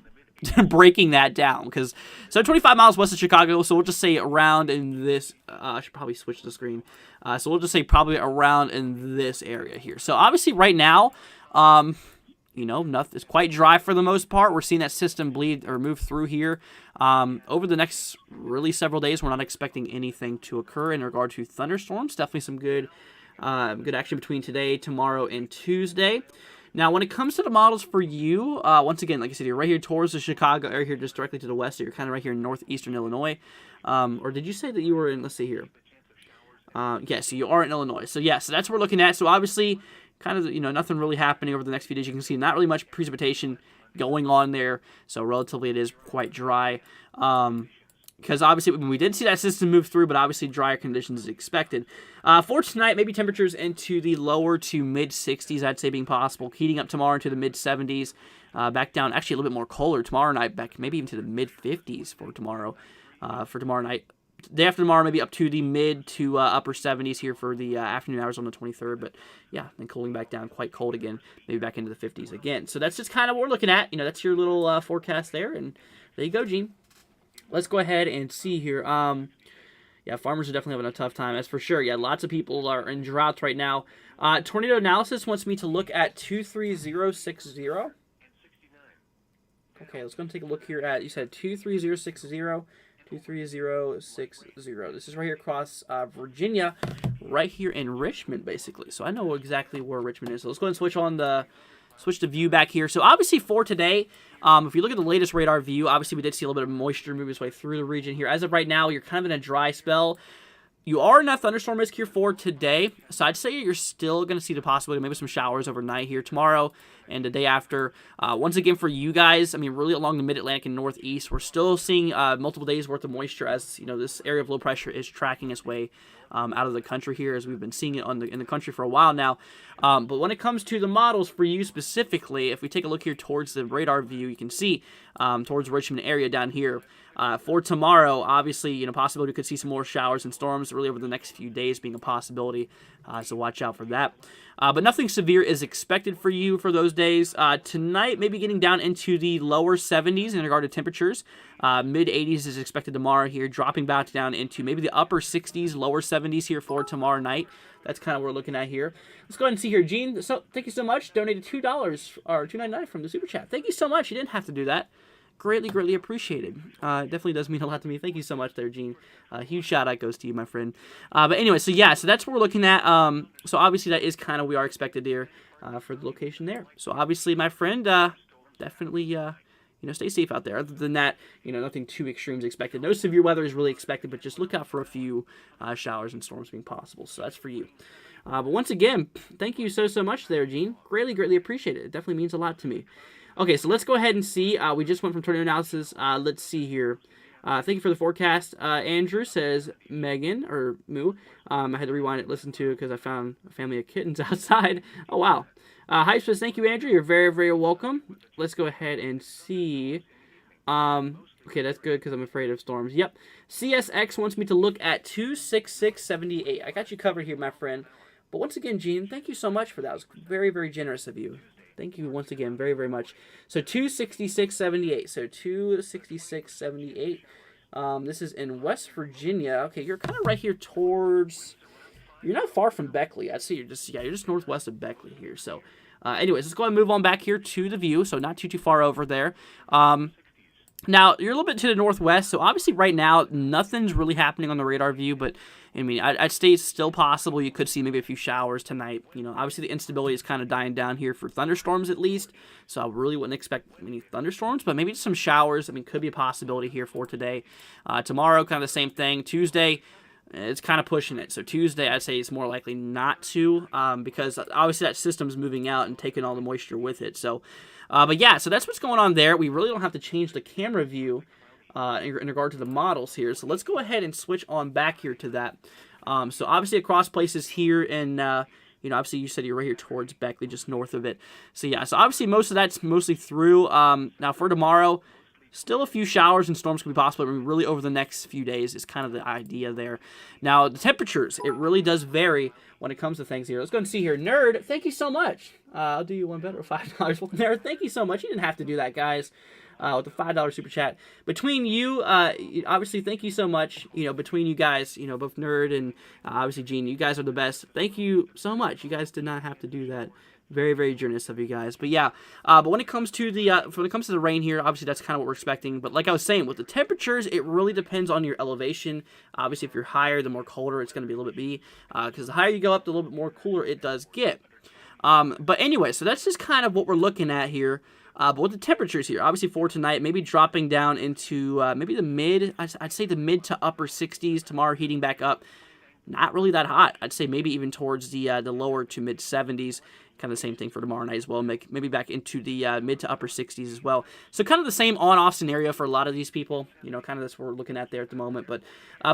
breaking that down, because so 25 miles west of Chicago, so we'll just say around in this, I should probably switch the screen. So we'll just say probably around in this area here. So obviously right now, nothing, it's quite dry for the most part. We're seeing that system bleed or move through here. Over the next really several days, we're not expecting anything to occur in regard to thunderstorms. Definitely some good action between today, tomorrow, and Tuesday. Now, when it comes to the models for you, once again, like I said, you're right here towards the Chicago area here, just directly to the west. So you're kind of right here in northeastern Illinois. Or did you say that you were in, let's see here. Yeah, so you are in Illinois. So yeah, so that's what we're looking at. So obviously, kind of, nothing really happening over the next few days. You can see not really much precipitation going on there. So relatively it is quite dry. Because obviously we did see that system move through, but obviously drier conditions is expected. For tonight, maybe temperatures into the lower to mid-60s, I'd say, being possible. Heating up tomorrow into the mid-70s. Back down, actually a little bit more colder tomorrow night, back maybe even to the mid-50s for tomorrow. For tomorrow night. Day after tomorrow, maybe up to the mid to upper 70s here for the afternoon hours on the 23rd. But yeah, then cooling back down, quite cold again, maybe back into the 50s again. So that's just kind of what we're looking at. That's your little forecast there. And there you go, Gene. Let's go ahead and see here. Yeah, farmers are definitely having a tough time, that's for sure. Yeah, lots of people are in droughts right now. Tornado Analysis wants me to look at 23060. Okay, let's go and take a look here at, you said 23060. 23060. This is right here across Virginia, right here in Richmond, basically. So I know exactly where Richmond is. So let's go ahead and switch the view back here. So obviously for today, if you look at the latest radar view, obviously we did see a little bit of moisture move its way through the region here. As of right now, you're kind of in a dry spell. You are in that thunderstorm risk here for today, so I'd say you're still going to see the possibility of maybe some showers overnight here tomorrow and the day after. Once again, for you guys, I mean, really along the mid-Atlantic and northeast, we're still seeing multiple days worth of moisture as, this area of low pressure is tracking its way out of the country here, as we've been seeing it in the country for a while now. But when it comes to the models for you specifically, if we take a look here towards the radar view, you can see towards Richmond area down here. For tomorrow, obviously, possibility we could see some more showers and storms really over the next few days being a possibility, so watch out for that. But nothing severe is expected for you for those days. Tonight, maybe getting down into the lower 70s in regard to temperatures. Mid-80s is expected tomorrow here, dropping back down into maybe the upper 60s, lower 70s here for tomorrow night. That's kind of what we're looking at here. Let's go ahead and see here. Gene, so thank you so much. Donated $2 or $2.99 from the Super Chat. Thank you so much. You didn't have to do that. Greatly appreciated. Definitely does mean a lot to me. Thank you so much there, Gene. Huge shout out goes to you, my friend. But anyway, so yeah, so that's what we're looking at. So obviously that is kind of we are expected here for the location there. So obviously, my friend, definitely, stay safe out there. Other than that, nothing too extreme is expected. No severe weather is really expected, but just look out for a few showers and storms being possible. So that's for you. But once again, thank you so much there, Gene. Greatly appreciate it. It definitely means a lot to me. Okay, so let's go ahead and see. We just went from tornado analysis. Let's see here. Thank you for the forecast. Andrew says Megan, or Moo. I had to rewind it, listen to it, because I found a family of kittens outside. Oh, wow. Hype says, thank you, Andrew. You're very welcome. Let's go ahead and see. Okay, that's good, because I'm afraid of storms. Yep. CSX wants me to look at 26678. I got you covered here, my friend. But once again, Gene, thank you so much for that. It was very generous of you. Thank you once again very much. So 26678. So 26678. This is in West Virginia. Okay, you're kind of right here towards. You're not far from Beckley. I see you're just northwest of Beckley here. So, anyways, let's go ahead and move on back here to the view. So not too far over there. Now, you're a little bit to the northwest, so obviously right now, nothing's really happening on the radar view, but, I mean, I'd say it's still possible. You could see maybe a few showers tonight. Obviously the instability is kind of dying down here for thunderstorms at least, so I really wouldn't expect any thunderstorms, but maybe some showers, I mean, could be a possibility here for today. Tomorrow, kind of the same thing. Tuesday, it's kind of pushing it. So Tuesday, I'd say it's more likely not to, because obviously that system's moving out and taking all the moisture with it, so... but yeah, so that's what's going on there. We really don't have to change the camera view in regard to the models here. So let's go ahead and switch on back here to that. So obviously across places here in Obviously you said you're right here towards Beckley, just north of it. So yeah, so obviously most of that's mostly through. Now for tomorrow, still a few showers and storms could be possible. I mean, really over the next few days is kind of the idea there. Now the temperatures, it really does vary when it comes to things here. Let's go and see here. Nerd, thank you so much. I'll do you one better, $5. Well, Nerd, thank you so much. You didn't have to do that, guys. With the $5 super chat. Between you, obviously, thank you so much. Between you guys, both Nerd and obviously Gene, you guys are the best. Thank you so much. You guys did not have to do that. Very, very generous of you guys. But yeah, but when it comes to the rain here, obviously that's kind of what we're expecting. But like I was saying, with the temperatures, it really depends on your elevation. Obviously, if you're higher, the more colder it's going to be a little bit because the higher you go up, the little bit more cooler it does get. But anyway, so that's just kind of what we're looking at here. But with the temperatures here, obviously for tonight, maybe dropping down into maybe I'd say the mid to upper 60s. Tomorrow heating back up. Not really that hot. I'd say maybe even towards the lower to mid 70s. Kind of the same thing for tomorrow night as well. Maybe back into the mid to upper 60s as well. So kind of the same on-off scenario for a lot of these people. Kind of that's what we're looking at there at the moment. But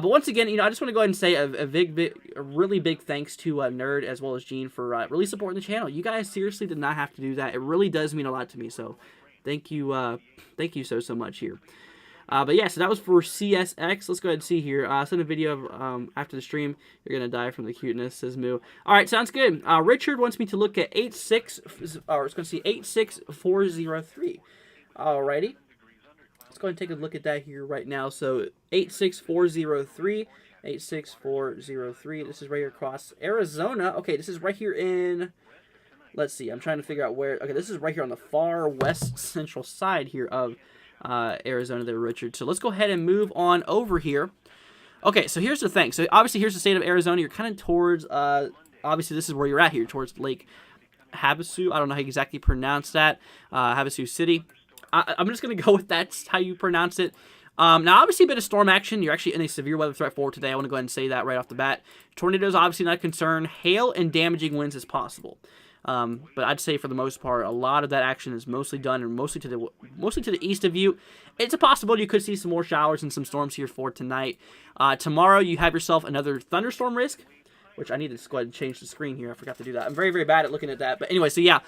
once again, I just want to go ahead and say a really big thanks to Nerd as well as Gene for really supporting the channel. You guys seriously did not have to do that. It really does mean a lot to me. So thank you so much here. But yeah, so that was for CSX. Let's go ahead and see here. Send a video of after the stream. You're going to die from the cuteness, says Moo. All right, sounds good. Richard wants me to look at 86403. All righty. Let's go ahead and take a look at that here right now. So 86403. 86403. This is right here across Arizona. Okay, this is right here in... Let's see. I'm trying to figure out where... Okay, this is right here on the far west central side here of... Arizona there, Richard. So let's go ahead and move on over here. Okay, so here's the thing. So obviously here's the state of Arizona. You're kind of towards, obviously this is where you're at here, towards Lake Havasu. I don't know how you exactly pronounce that. Havasu City. I'm just going to go with that's how you pronounce it. Now, obviously a bit of storm action. You're actually in a severe weather threat for today. I want to go ahead and say that right off the bat. Tornadoes, obviously not a concern. Hail and damaging winds is possible. But I'd say for the most part, a lot of that action is mostly done and mostly to the east of you. It's a possibility you could see some more showers and some storms here for tonight. Tomorrow you have yourself another thunderstorm risk, which I need to go ahead and change the screen here. I forgot to do that. I'm very, very bad at looking at that. But anyway, so yeah,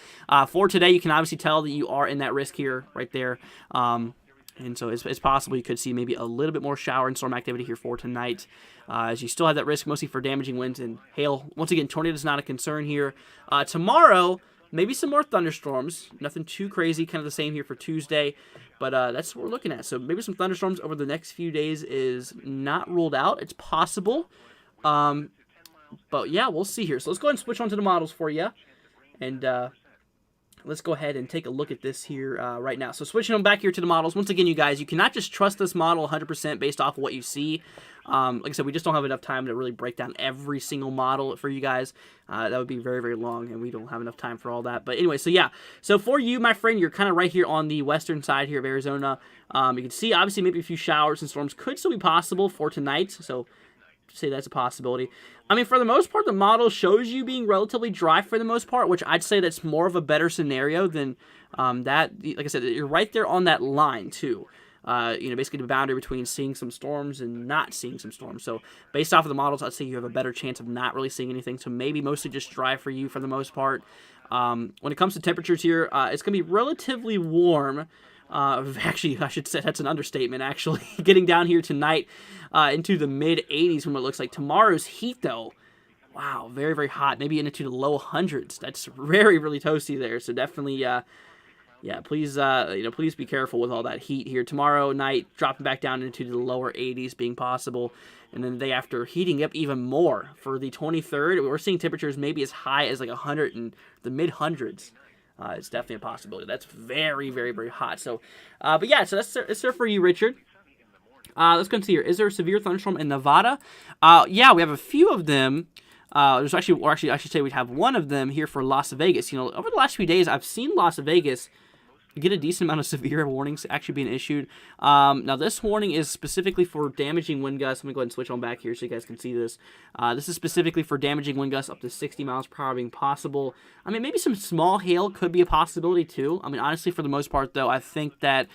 for today you can obviously tell that you are in that risk here, right there. And so it's possible you could see maybe a little bit more shower and storm activity here for tonight. As you still have that risk mostly for damaging winds and hail. Once again, tornadoes not a concern here. Tomorrow, maybe some more thunderstorms. Nothing too crazy, kind of the same here for Tuesday. But that's what we're looking at. So maybe some thunderstorms over the next few days is not ruled out. It's possible. But yeah, we'll see here. So let's go ahead and switch on to the models for you. And... let's go ahead and take a look at this here right now. So switching them back here to the models. Once again, you guys, you cannot just trust this model 100% based off of what you see. Like I said, we just don't have enough time to really break down every single model for you guys. That would be very, very long, and we don't have enough time for all that. But anyway, so yeah. So for you, my friend, you're kind of right here on the western side here of Arizona. You can see, obviously, maybe a few showers and storms could still be possible for tonight. So say that's a possibility. I mean, for the most part, the model shows you being relatively dry for the most part, which I'd say that's more of a better scenario than that. Like I said, you're right there on that line, too. Basically the boundary between seeing some storms and not seeing some storms. So based off of the models, I'd say you have a better chance of not really seeing anything. So maybe mostly just dry for you for the most part. When it comes to temperatures here, it's going to be relatively warm. Actually, I should say that's an understatement, actually. Getting down here tonight into the mid-80s from what it looks like. Tomorrow's heat, though, wow, very, very hot. Maybe into the low hundreds. That's very, really toasty there. So definitely, please, please be careful with all that heat here. Tomorrow night, dropping back down into the lower 80s being possible. And then the day after, heating up even more. For the 23rd, we're seeing temperatures maybe as high as like 100 and the mid-hundreds. It's definitely a possibility. That's very, very, very hot. So, but yeah, so that's there for you, Richard. Let's go and see here. Is there a severe thunderstorm in Nevada? Yeah, we have a few of them. There's actually, I should say we have one of them here for Las Vegas. Over the last few days, I've seen Las Vegas get a decent amount of severe warnings actually being issued. Now, this warning is specifically for damaging wind gusts. Let me go ahead and switch on back here so you guys can see this. This is specifically for damaging wind gusts up to 60 miles per hour being possible. I mean, maybe some small hail could be a possibility too. I mean, honestly, for the most part, though, I think that,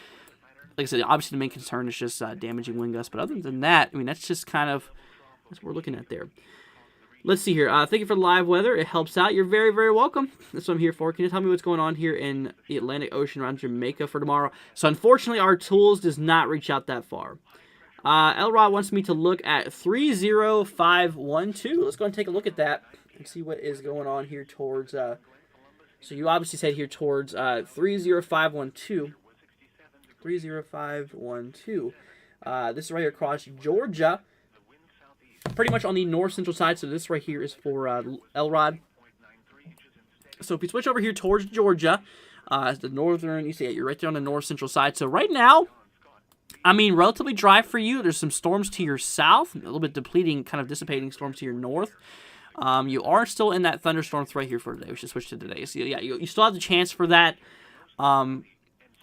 like I said, obviously the main concern is just damaging wind gusts. But other than that, I mean, that's just kind of that's what we're looking at there. Let's see here. Thank you for the live weather. It helps out. You're very, very welcome. That's what I'm here for. Can you tell me what's going on here in the Atlantic Ocean around Jamaica for tomorrow? So unfortunately, our tools does not reach out that far. Elrod wants me to look at 30512. Let's go and take a look at that and see what is going on here towards... so you obviously said here towards 30512. 30512. This is right here across Georgia. Pretty much on the north-central side, so this right here is for Elrod. So if we switch over here towards Georgia, the northern, you see it, you're right there on the north-central side. So right now, I mean, relatively dry for you. There's some storms to your south, a little bit depleting, kind of dissipating storms to your north. You are still in that thunderstorm threat here for today. We should switch to today. So yeah, you still have the chance for that.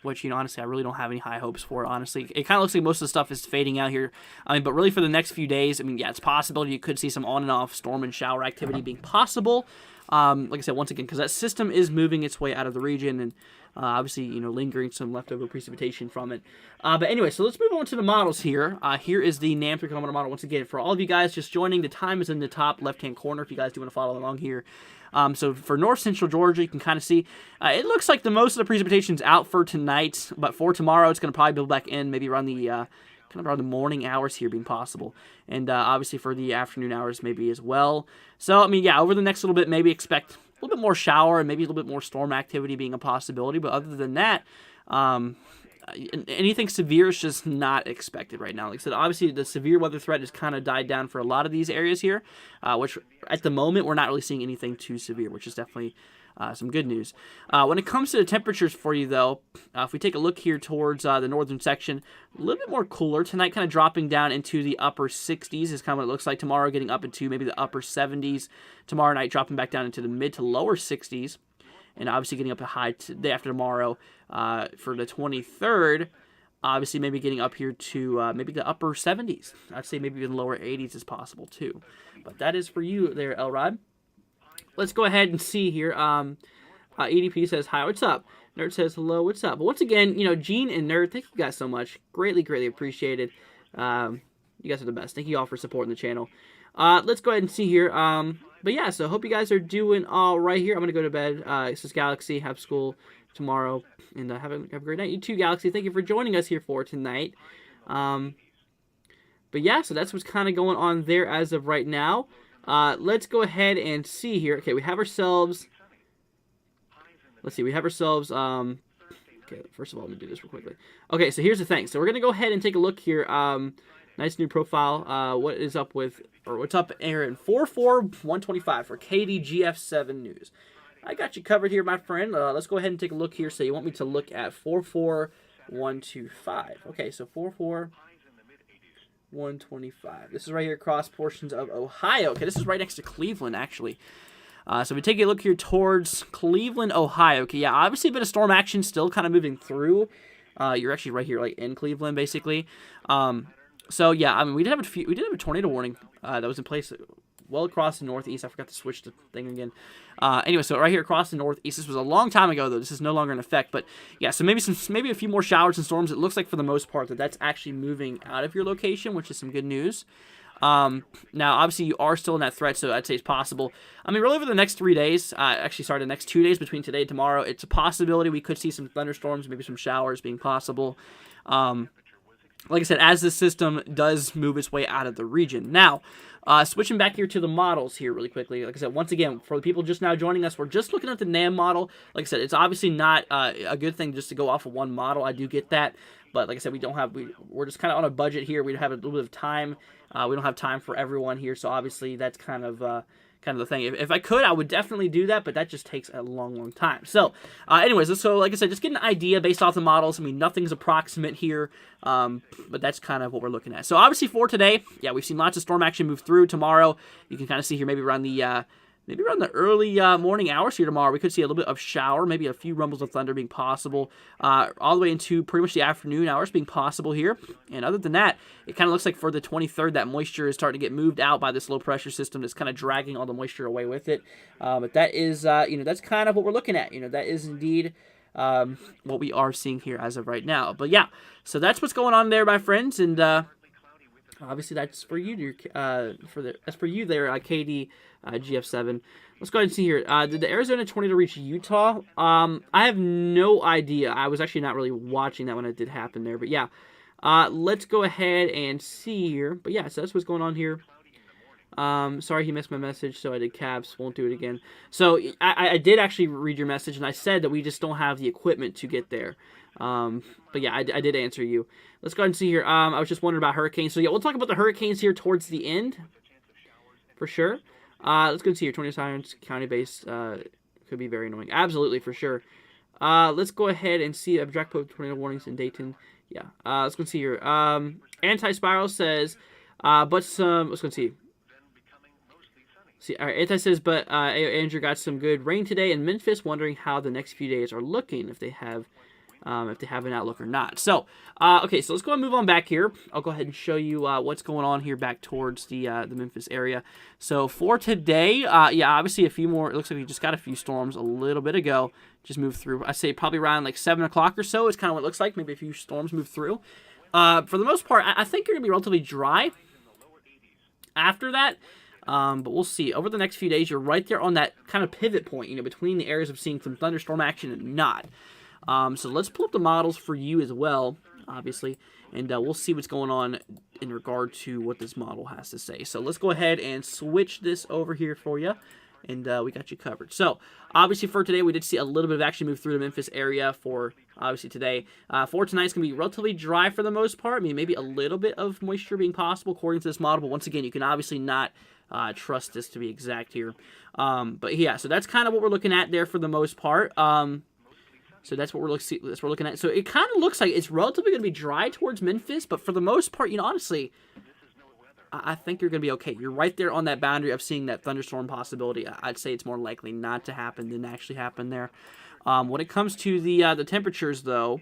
Which, you know, honestly, I really don't have any high hopes for, honestly. It kind of looks like most of the stuff is fading out here. I mean, but really for the next few days, I mean, yeah, it's possible you could see some on and off storm and shower activity being possible. Like I said, once again, because that system is moving its way out of the region and obviously, you know, lingering some leftover precipitation from it. But anyway, so let's move on to the models here. Here is the NAM 3 km model. Once again, for all of you guys just joining, the time is in the top left-hand corner if you guys do want to follow along here. So for north-central Georgia, you can kind of see, it looks like the most of the precipitation's out for tonight, but for tomorrow, it's going to probably build back in, maybe around the kind of around the morning hours here being possible, and obviously for the afternoon hours maybe as well. So, I mean, yeah, over the next little bit, maybe expect a little bit more shower and maybe a little bit more storm activity being a possibility, but other than that, anything severe is just not expected right now. Like I said, obviously the severe weather threat has kind of died down for a lot of these areas here, which at the moment we're not really seeing anything too severe, which is definitely some good news. When it comes to the temperatures for you, though, if we take a look here towards the northern section, a little bit more cooler tonight, kind of dropping down into the upper 60s is kind of what it looks like. Tomorrow getting up into maybe the upper 70s. Tomorrow night dropping back down into the mid to lower 60s. And obviously getting up to high day after tomorrow for the 23rd. Obviously maybe getting up here to maybe the upper 70s. I'd say maybe even lower 80s is possible too. But that is for you there, Elrod. Let's go ahead and see here. EDP says, hi, what's up? Nerd says, hello, what's up? But once again, you know, Gene and Nerd, thank you guys so much. Greatly, greatly appreciated. You guys are the best. Thank you all for supporting the channel. Let's go ahead and see here. But yeah, so hope you guys are doing all right here. I'm going to go to bed. This is Galaxy. Have school tomorrow. And have a great night. You too, Galaxy. Thank you for joining us here for tonight. But yeah, so that's what's kind of going on there as of right now. Let's go ahead and see here. Okay, we have ourselves... Let's see, we have ourselves... okay, first of all, let me do this real quickly. Okay, so here's the thing. So we're going to go ahead and take a look here. Nice new profile. What is up with... Or what's up, Aaron? 44125 for KDGF7 News. I got you covered here, my friend. Let's go ahead and take a look here. So you want me to look at 44125. Okay, so 44125. This is right here across portions of Ohio. Okay, this is right next to Cleveland, actually. So we take a look here towards Cleveland, Ohio. Okay, yeah, obviously a bit of storm action still kind of moving through. You're actually right here, like in Cleveland, basically. So yeah, I mean, we did have a tornado warning that was in place well across the northeast. I forgot to switch the thing again. Anyway, so right here across the northeast. This was a long time ago, though. This is no longer in effect. But yeah, so maybe a few more showers and storms. It looks like for the most part that's actually moving out of your location, which is some good news. Now, obviously, you are still in that threat, so I'd say it's possible. I mean, really over the next 3 days, the next 2 days between today and tomorrow, it's a possibility we could see some thunderstorms, maybe some showers being possible. Like I said, as the system does move its way out of the region. Now, switching back here to the models here really quickly. Like I said, once again, for the people just now joining us, we're just looking at the NAM model. Like I said, it's obviously not a good thing just to go off of one model. I do get that. But like I said, we're just kind of on a budget here. We have a little bit of time. We don't have time for everyone here. So obviously that's kind of the thing. If I could, I would definitely do that, but that just takes a long, long time. So, anyways, so like I said, just get an idea based off the models. I mean, nothing's approximate here, but that's kind of what we're looking at. So, obviously, for today, yeah, we've seen lots of storm action move through. Tomorrow, you can kind of see here maybe around the early morning hours here tomorrow, we could see a little bit of shower, maybe a few rumbles of thunder being possible, all the way into pretty much the afternoon hours being possible here. And other than that, it kind of looks like for the 23rd, that moisture is starting to get moved out by this low pressure system that's kind of dragging all the moisture away with it. But that is, that's kind of what we're looking at. That is indeed what we are seeing here as of right now. But yeah, so that's what's going on there, my friends. And Obviously, that's for you, that's for you there, KD GF7. Let's go ahead and see here. Did the Arizona tornado reach Utah? I have no idea. I was actually not really watching that when it did happen there, but yeah. Let's go ahead and see here. But yeah, so that's what's going on here. Sorry he missed my message, so I did caps. Won't do it again. So I did actually read your message, and I said that we just don't have the equipment to get there. But yeah, I did answer you. Let's go ahead and see here. I was just wondering about hurricanes. So yeah, we'll talk about the hurricanes here towards the end, for sure. Let's go and see here. 20 sirens, county-based, could be very annoying. Absolutely, for sure. Let's go ahead and see abstract tornado warnings in Dayton. Yeah. Let's go and see here. Anti-Spiral says, let's go and see. See, all right, Anti says, but Andrew got some good rain today in Memphis. Wondering how the next few days are looking, if they have an outlook or not. So, okay, so let's go and move on back here. I'll go ahead and show you what's going on here back towards the Memphis area. So for today, yeah, obviously a few more. It looks like we just got a few storms a little bit ago. Just moved through. I say probably around like 7 o'clock or so. It's kind of what it looks like. Maybe a few storms moved through. For the most part, I think you're gonna be relatively dry after that. But we'll see. Over the next few days, you're right there on that kind of pivot point, you know, between the areas of seeing some thunderstorm action and not. So let's pull up the models for you as well, obviously, and we'll see what's going on in regard to what this model has to say. So let's go ahead and switch this over here for you, and we got you covered. So obviously for today, we did see a little bit of action move through the Memphis area for obviously today. For tonight, it's going to be relatively dry for the most part. I mean, maybe a little bit of moisture being possible according to this model, but once again, you can obviously not trust this to be exact here. But yeah, so that's kind of what we're looking at there for the most part. So that's what we're looking at. So it kind of looks like it's relatively going to be dry towards Memphis, but for the most part, you know, honestly, I think you're going to be okay. You're right there on that boundary of seeing that thunderstorm possibility. I'd say it's more likely not to happen than actually happen there. When it comes to the temperatures, though,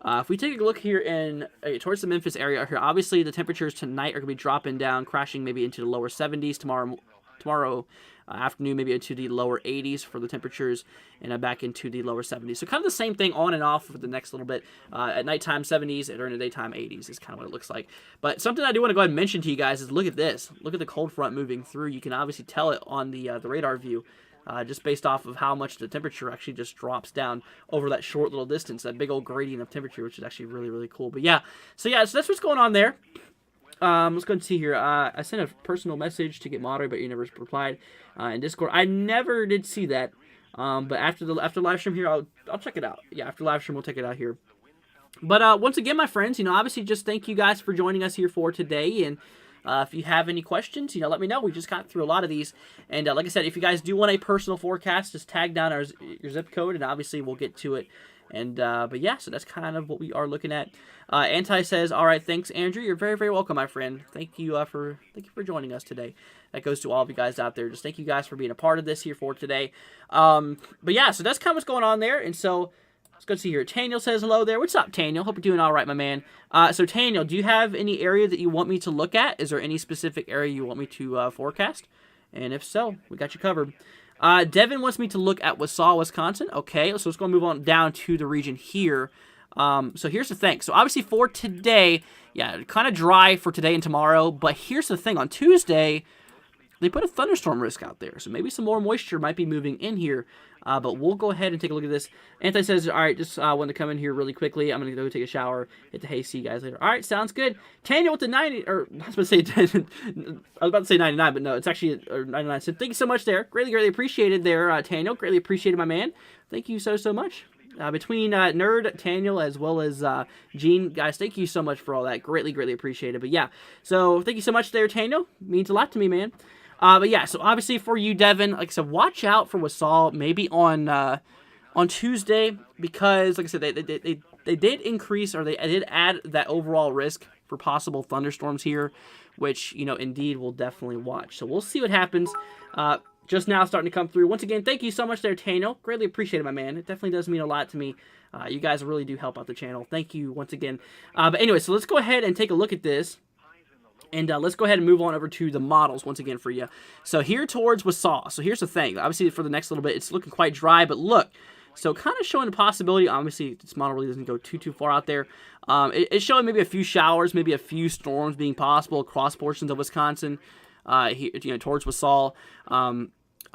if we take a look here in towards the Memphis area here, obviously the temperatures tonight are going to be dropping down, crashing maybe into the lower 70s tomorrow afternoon, maybe into the lower 80s for the temperatures, and back into the lower 70s. So kind of the same thing on and off for the next little bit. At nighttime 70s, and during the daytime 80s is kind of what it looks like. But something I do want to go ahead and mention to you guys is look at this. Look at the cold front moving through. You can obviously tell it on the radar view. Just based off of how much the temperature actually just drops down over that short little distance, that big old gradient of temperature, which is actually really, really cool. But yeah, so that's what's going on there. Let's go and see here. I sent a personal message to get moderated, but you never replied in Discord. I never did see that. But after live stream here, I'll check it out. Yeah, after live stream, we'll check it out here. But once again, my friends, you know, obviously just thank you guys for joining us here for today. And if you have any questions, you know, let me know. We just got through a lot of these. And like I said, if you guys do want a personal forecast, just tag down your zip code, and obviously we'll get to it. And but yeah, so that's kind of what we are looking at. Anti says, all right, thanks, Andrew. You're very, very welcome, my friend. Thank you for joining us today. That goes to all of you guys out there. Just thank you guys for being a part of this here for today. But yeah, so that's kind of what's going on there. And so let's go see here. Taniel says hello there. What's up, Taniel? Hope you're doing all right, my man. So Taniel, do you have any area that you want me to look at? Is there any specific area you want me to forecast? And if so, we got you covered. Devin wants me to look at Wausau, Wisconsin. Okay, so let's go move on down to the region here. So here's the thing. So obviously for today, yeah, kind of dry for today and tomorrow. But here's the thing. On Tuesday, they put a thunderstorm risk out there. So maybe some more moisture might be moving in here. But we'll go ahead and take a look at this. Anti says, all right, just wanted to come in here really quickly. I'm going to go take a shower, hit the hay, see you guys later. All right, sounds good. Tanya with the 90, or I was about to say 99, but no, it's actually 99. So thank you so much there. Greatly, greatly appreciated there, Taniel. Greatly appreciated, my man. Thank you so much. Between Nerd, Taniel, as well as Gene, guys, thank you so much for all that. Greatly, greatly appreciated. But yeah, so thank you so much there, Taniel. Means a lot to me, man. But yeah, so obviously for you, Devin, like I said, watch out for Wausau maybe on Tuesday, because like I said, they did increase, or they did add that overall risk for possible thunderstorms here, which, you know, indeed we'll definitely watch. So we'll see what happens. Just now starting to come through. Once again, thank you so much there, Tano. Greatly appreciate it, my man. It definitely does mean a lot to me. You guys really do help out the channel. Thank you once again. But anyway, so let's go ahead and take a look at this. And let's go ahead and move on over to the models once again for you. So here towards Wausau. So here's the thing. Obviously for the next little bit, it's looking quite dry. But look, So kind of showing a possibility. Obviously, this model really doesn't go too far out there. It's showing maybe a few showers, maybe a few storms being possible across portions of Wisconsin, here, towards Wasall.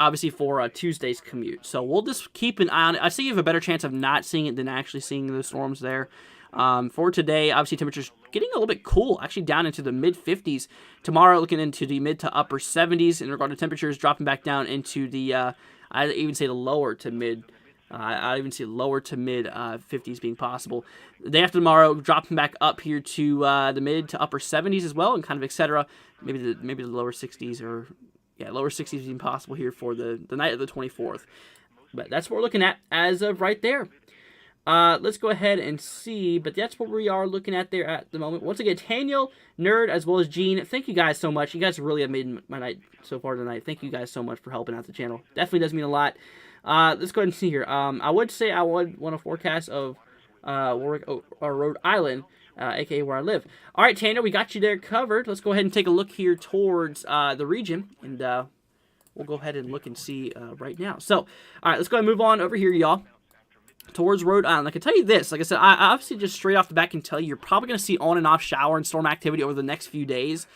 Obviously for Tuesday's commute. So we'll just keep an eye on it. I see you have a better chance of not seeing it than actually seeing the storms there. For today, obviously temperatures getting a little bit cool, actually down into the mid-50s. Tomorrow looking into the mid to upper 70s in regard to temperatures, dropping back down into the, I'd even say the lower to mid, I'd even see lower to mid 50s being possible. The day after tomorrow, dropping back up here to the mid to upper 70s as well, and kind of etc. Maybe the lower 60s or... Yeah, lower 60s being possible here for the night of the 24th. But that's what we're looking at as of right there. Let's go ahead and see. But that's what we are looking at there at the moment. Once again, Daniel, Nerd, as well as Gene, thank you guys so much. You guys really have made my night so far tonight. Thank you guys so much for helping out the channel. Definitely does mean a lot. Let's go ahead and see here. I would say I would want a forecast of Rhode Island. A.k.a. where I live. All right, Tanner, we got you there covered. Let's go ahead and take a look here towards the region, and we'll go ahead and look and see right now. So, all right, let's go ahead and move on over here, y'all, towards Rhode Island. I can tell you this. Like I said, I obviously just straight off the bat can tell you you're probably going to see on and off shower and storm activity over the next few days.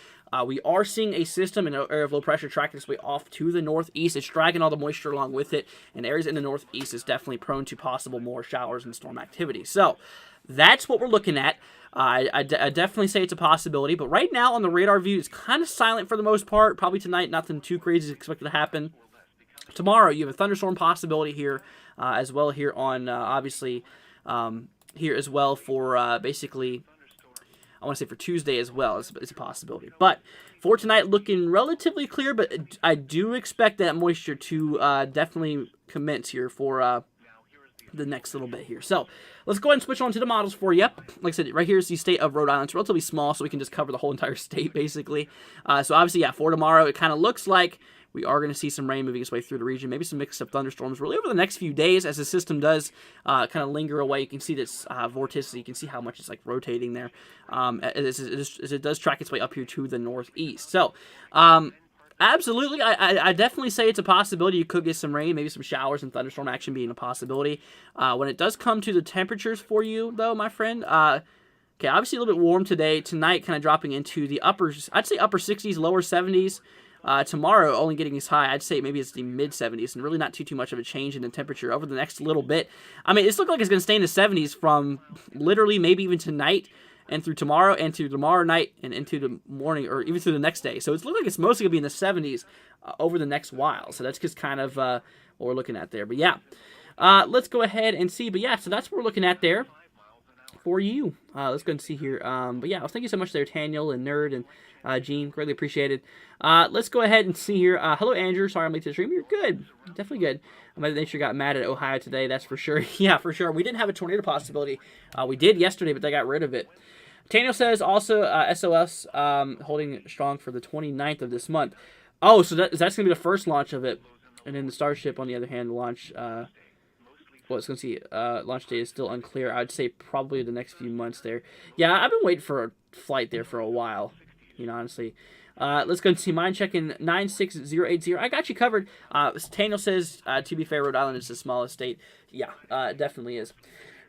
We are seeing a system in an area of low pressure tracking its way off to the northeast. It's dragging all the moisture along with it, and areas in the northeast is definitely prone to possible more showers and storm activity. So, that's what we're looking at. I definitely say it's a possibility, but right now on the radar view, it's kind of silent for the most part. Probably tonight, nothing too crazy is expected to happen. Tomorrow, you have a thunderstorm possibility here, as well here on, obviously, here as well for, basically, I want to say for Tuesday as well is a possibility. But for tonight, looking relatively clear, but I do expect that moisture to definitely commence here for the next little bit here. So let's go ahead and switch on to the models for you. Like I said, right here is the state of Rhode Island. It's relatively small, so we can just cover the whole entire state, basically. So obviously, yeah, for tomorrow, it kind of looks like we are going to see some rain moving its way through the region. Maybe some mix of thunderstorms really over the next few days as the system does kind of linger away. You can see this vorticity. You can see how much it's like rotating there as it does track its way up here to the northeast. So, absolutely, I definitely say it's a possibility. You could get some rain, maybe some showers and thunderstorm action being a possibility. When it does come to the temperatures for you, though, my friend, okay, obviously a little bit warm today. Tonight, kind of dropping into the I'd say upper 60s, lower 70s. Tomorrow, only getting as high, I'd say maybe it's the mid-70s, and really not too much of a change in the temperature over the next little bit. I mean, it's looking like it's going to stay in the 70s from literally maybe even tonight and through tomorrow and to tomorrow night and into the morning or even through the next day. So it's looking like it's mostly going to be in the 70s over the next while. So that's just kind of what we're looking at there. But yeah, let's go ahead and see. But yeah, so that's what we're looking at there for you. Let's go and see here. But yeah, thank you so much there, Daniel and Nerd and Gene. Greatly appreciated. Let's go ahead and see here. Hello, Andrew. Sorry I'm late to the stream. You're good. Definitely good. Mother Nature got mad at Ohio today. That's for sure. Yeah, for sure. We didn't have a tornado possibility. We did yesterday, but they got rid of it. Daniel says also SOS holding strong for the 29th of this month. Oh, so that's going to be the first launch of it. And then the Starship, on the other hand, launch... it's going to see launch date is still unclear. I'd say probably the next few months there. Yeah, I've been waiting for a flight there for a while, honestly. Let's go and see mine checking 96080. I got you covered. Daniel says, to be fair, Rhode Island is the smallest state. Yeah, it definitely is.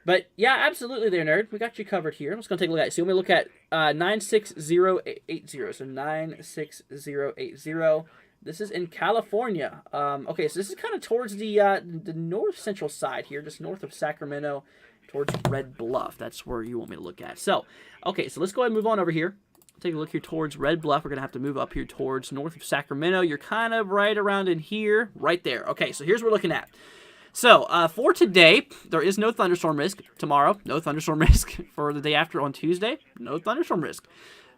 But yeah, absolutely there, Nerd. We got you covered here. I'm just going to take a look at it. So when we look at 96080. So 96080. This is in California. Okay, so this is kind of towards the north central side here, just north of Sacramento, towards Red Bluff. That's where you want me to look at. So, okay, so let's go ahead and move on over here. Take a look here towards Red Bluff. We're going to have to move up here towards north of Sacramento. You're kind of right around in here, right there. Okay, so here's what we're looking at. So, for today, there is no thunderstorm risk. Tomorrow, no thunderstorm risk. For the day after on Tuesday, no thunderstorm risk.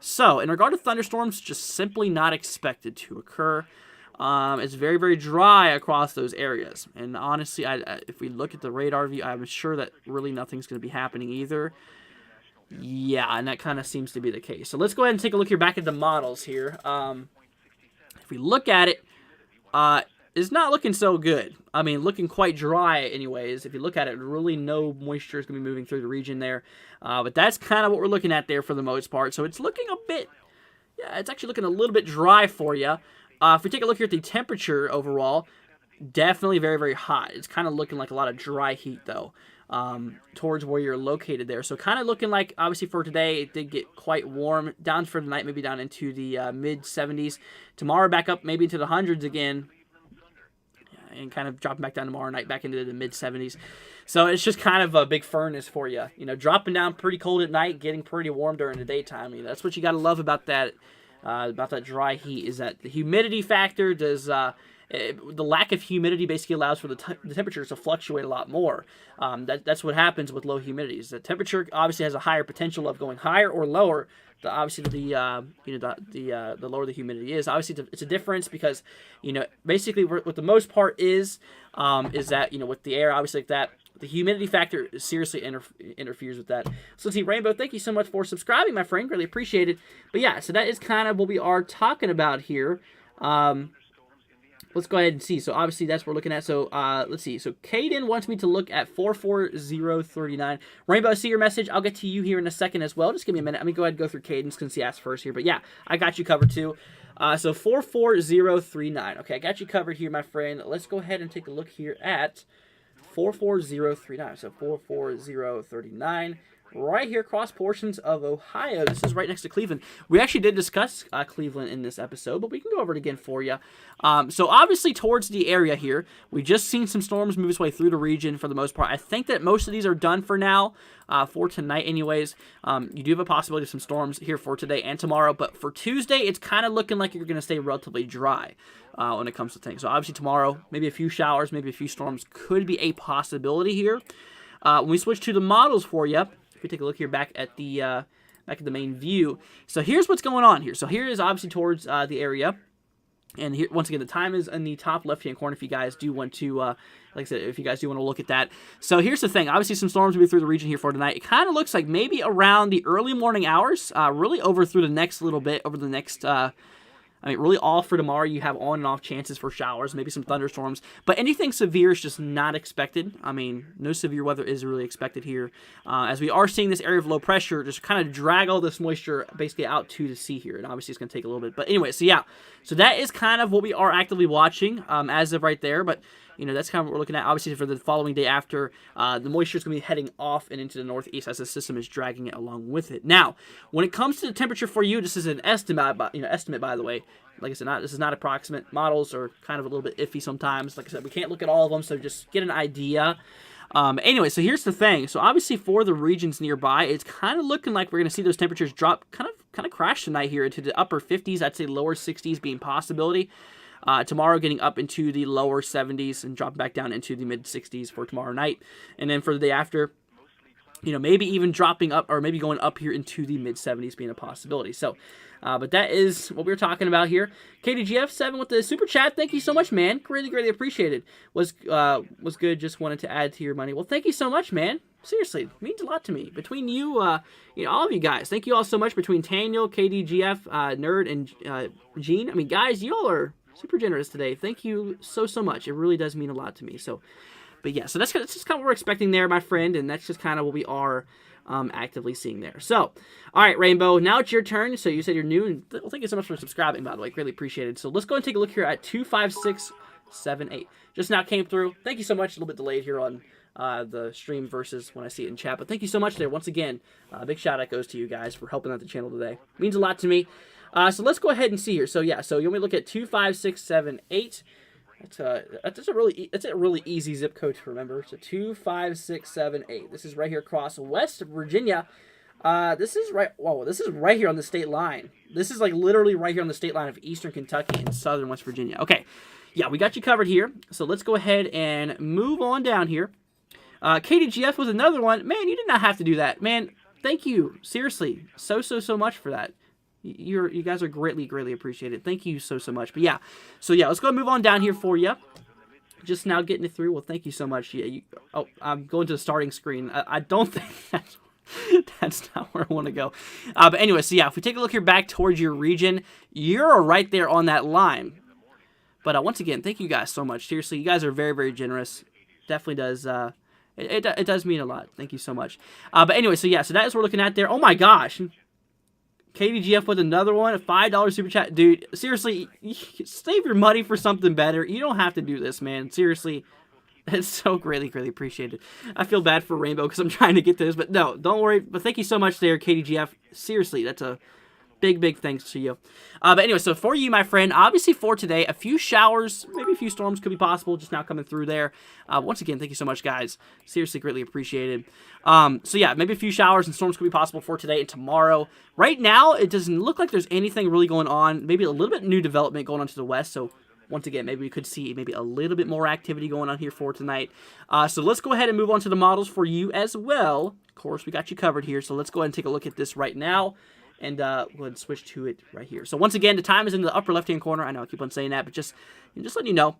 So, in regard to thunderstorms, just simply not expected to occur. It's very, very dry across those areas. And honestly, if we look at the radar view, I'm sure that really nothing's going to be happening either. Yeah, and that kind of seems to be the case. So, let's go ahead and take a look here back at the models here. If we look at it, it's not looking so good. I mean, looking quite dry anyways. If you look at it, really no moisture is going to be moving through the region there. But that's kind of what we're looking at there for the most part. So it's looking a bit, yeah, it's actually looking a little bit dry for you. If we take a look here at the temperature overall, definitely very, very hot. It's kind of looking like a lot of dry heat, though, towards where you're located there. So kind of looking like, obviously, for today, it did get quite warm. Down for the night, maybe down into the mid-70s. Tomorrow, back up maybe into the hundreds again. And kind of dropping back down tomorrow night, back into the mid-70s. So it's just kind of a big furnace for you. You know, dropping down pretty cold at night, getting pretty warm during the daytime. I mean, that's what you got to love about that dry heat, is that the humidity factor does... the lack of humidity basically allows for the temperatures to fluctuate a lot more. That's what happens with low humidities. The temperature obviously has a higher potential of going higher or lower. Obviously, the lower the humidity is. Obviously, it's a difference because, you know, basically what the most part is that, you know, with the air, obviously like that, the humidity factor seriously interferes with that. So let's see, Rainbow, thank you so much for subscribing, my friend. Really appreciate it. But yeah, so that is kind of what we are talking about here. Let's go ahead and see. So obviously that's what we're looking at. So let's see. So Caden wants me to look at 44039. Rainbow, I see your message. I'll get to you here in a second as well. Just give me a minute. Let me go ahead and go through Caden's since he asked first here. But yeah, I got you covered too. So 44039. Okay, I got you covered here, my friend. Let's go ahead and take a look here at 44039. So 44039. Right here across portions of Ohio. This is right next to Cleveland. We actually did discuss Cleveland in this episode, but we can go over it again for you. So obviously towards the area here, we just seen some storms move its way through the region for the most part. I think that most of these are done for now, for tonight anyways. You do have a possibility of some storms here for today and tomorrow, but for Tuesday, it's kind of looking like you're going to stay relatively dry when it comes to things. So obviously tomorrow, maybe a few showers, maybe a few storms could be a possibility here. When we switch to the models for you, if we take a look here back at the main view. So here's what's going on here. So here is obviously towards the area. And here, once again, the time is in the top left-hand corner if you guys do want to, like I said, if you guys do want to look at that. So here's the thing. Obviously, some storms will be through the region here for tonight. It kind of looks like maybe around the early morning hours, really over through the next little bit, over the next... really all for tomorrow, you have on and off chances for showers, maybe some thunderstorms, but anything severe is just not expected. I mean, no severe weather is really expected here, as we are seeing this area of low pressure just kind of drag all this moisture basically out to the sea here, and obviously it's going to take a little bit. But anyway, so yeah, so that is kind of what we are actively watching as of right there, but you know, that's kind of what we're looking at. Obviously, for the following day after, the moisture is going to be heading off and into the northeast as the system is dragging it along with it. Now, when it comes to the temperature for you, this is an estimate, by the way. Like I said, this is not approximate. Models are kind of a little bit iffy sometimes. Like I said, we can't look at all of them, so just get an idea. Anyway, so here's the thing. So obviously, for the regions nearby, it's kind of looking like we're going to see those temperatures drop, kind of crash tonight here into the upper 50s. I'd say lower 60s being possibility. Tomorrow getting up into the lower 70s and dropping back down into the mid 60s for tomorrow night. And then for the day after, you know, maybe even dropping up or maybe going up here into the mid 70s being a possibility. So, but that is what we're talking about here. KDGF7 with the super chat. Thank you so much, man. Really, greatly appreciated. Was good. Just wanted to add to your money. Well, thank you so much, man. Seriously, it means a lot to me. Between you, all of you guys, thank you all so much. Between Daniel, KDGF, Nerd, and Gene. I mean, guys, y'all are super generous today. Thank you so much. It really does mean a lot to me. So, but yeah, so that's just kind of what we're expecting there, my friend, and that's just kind of what we are actively seeing there. So, all right, Rainbow, now it's your turn. So you said you're new, and well, thank you so much for subscribing, by the way. Really appreciate it. So let's go and take a look here at 25678. Just now came through. Thank you so much. A little bit delayed here on the stream versus when I see it in chat, but thank you so much there. Once again, big shout out goes to you guys for helping out the channel today. It means a lot to me. So let's go ahead and see here. So yeah, so you want me to look at 25678. That's a really easy zip code to remember. So 25678. This is right here across West Virginia. This is right here on the state line. This is like literally right here on the state line of Eastern Kentucky and Southern West Virginia. Okay, yeah, we got you covered here. So let's go ahead and move on down here. KDGF was another one. Man, you did not have to do that. Man, thank you. Seriously, so much for that. You guys are greatly appreciated. Thank you so much. But yeah, so yeah, let's go and move on down here for you. Just now getting it through. Well, thank you so much. Yeah, I'm going to the starting screen. I don't think that's not where I want to go. But anyway, so yeah, if we take a look here back towards your region, you're right there on that line. But once again, thank you guys so much. Seriously, you guys are very generous. Definitely does. It does mean a lot. Thank you so much. But anyway, so yeah, so that is what we're looking at there. Oh my gosh. KDGF with another one, a $5 super chat. Dude, seriously, save your money for something better. You don't have to do this, man. Seriously, it's so greatly, greatly appreciated. I feel bad for Rainbow because I'm trying to get to this, but no, don't worry. But thank you so much there, KDGF. Seriously, that's a big, big thanks to you. But anyway, so for you, my friend, obviously for today, a few showers, maybe a few storms could be possible just now coming through there. Once again, thank you so much, guys. Seriously, greatly appreciated. So yeah, maybe a few showers and storms could be possible for today and tomorrow. Right now, it doesn't look like there's anything really going on. Maybe a little bit new development going on to the west, so once again, maybe we could see maybe a little bit more activity going on here for tonight. So let's go ahead and move on to the models for you as well. Of course, we got you covered here, so let's go ahead and take a look at this right now. And go ahead and switch to it right here. So once again, the time is in the upper left-hand corner. I know I keep on saying that, but just letting you know.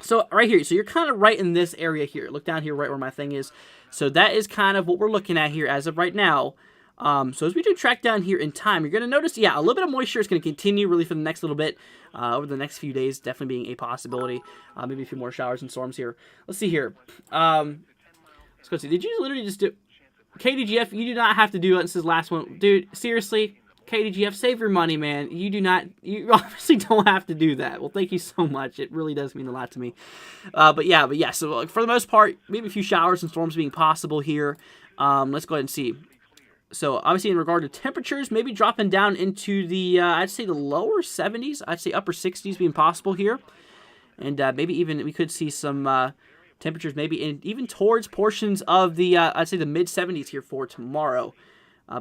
So right here, so you're kind of right in this area here. Look down here right where my thing is. So that is kind of what we're looking at here as of right now. So as we do track down here in time, you're going to notice, yeah, a little bit of moisture is going to continue really for the next little bit. Over the next few days, definitely being a possibility. Maybe a few more showers and storms here. Let's see here. Let's go see. Did you literally just do... KDGF, you do not have to do it. This is the last one. Dude, seriously, KDGF, save your money, man. You obviously don't have to do that. Well, thank you so much. It really does mean a lot to me. But yeah, so for the most part, maybe a few showers and storms being possible here. Let's go ahead and see. So obviously in regard to temperatures, maybe dropping down into the, I'd say the lower 70s. I'd say upper 60s being possible here. And maybe even we could see some... temperatures maybe even towards portions of the, I'd say the mid-70s here for tomorrow.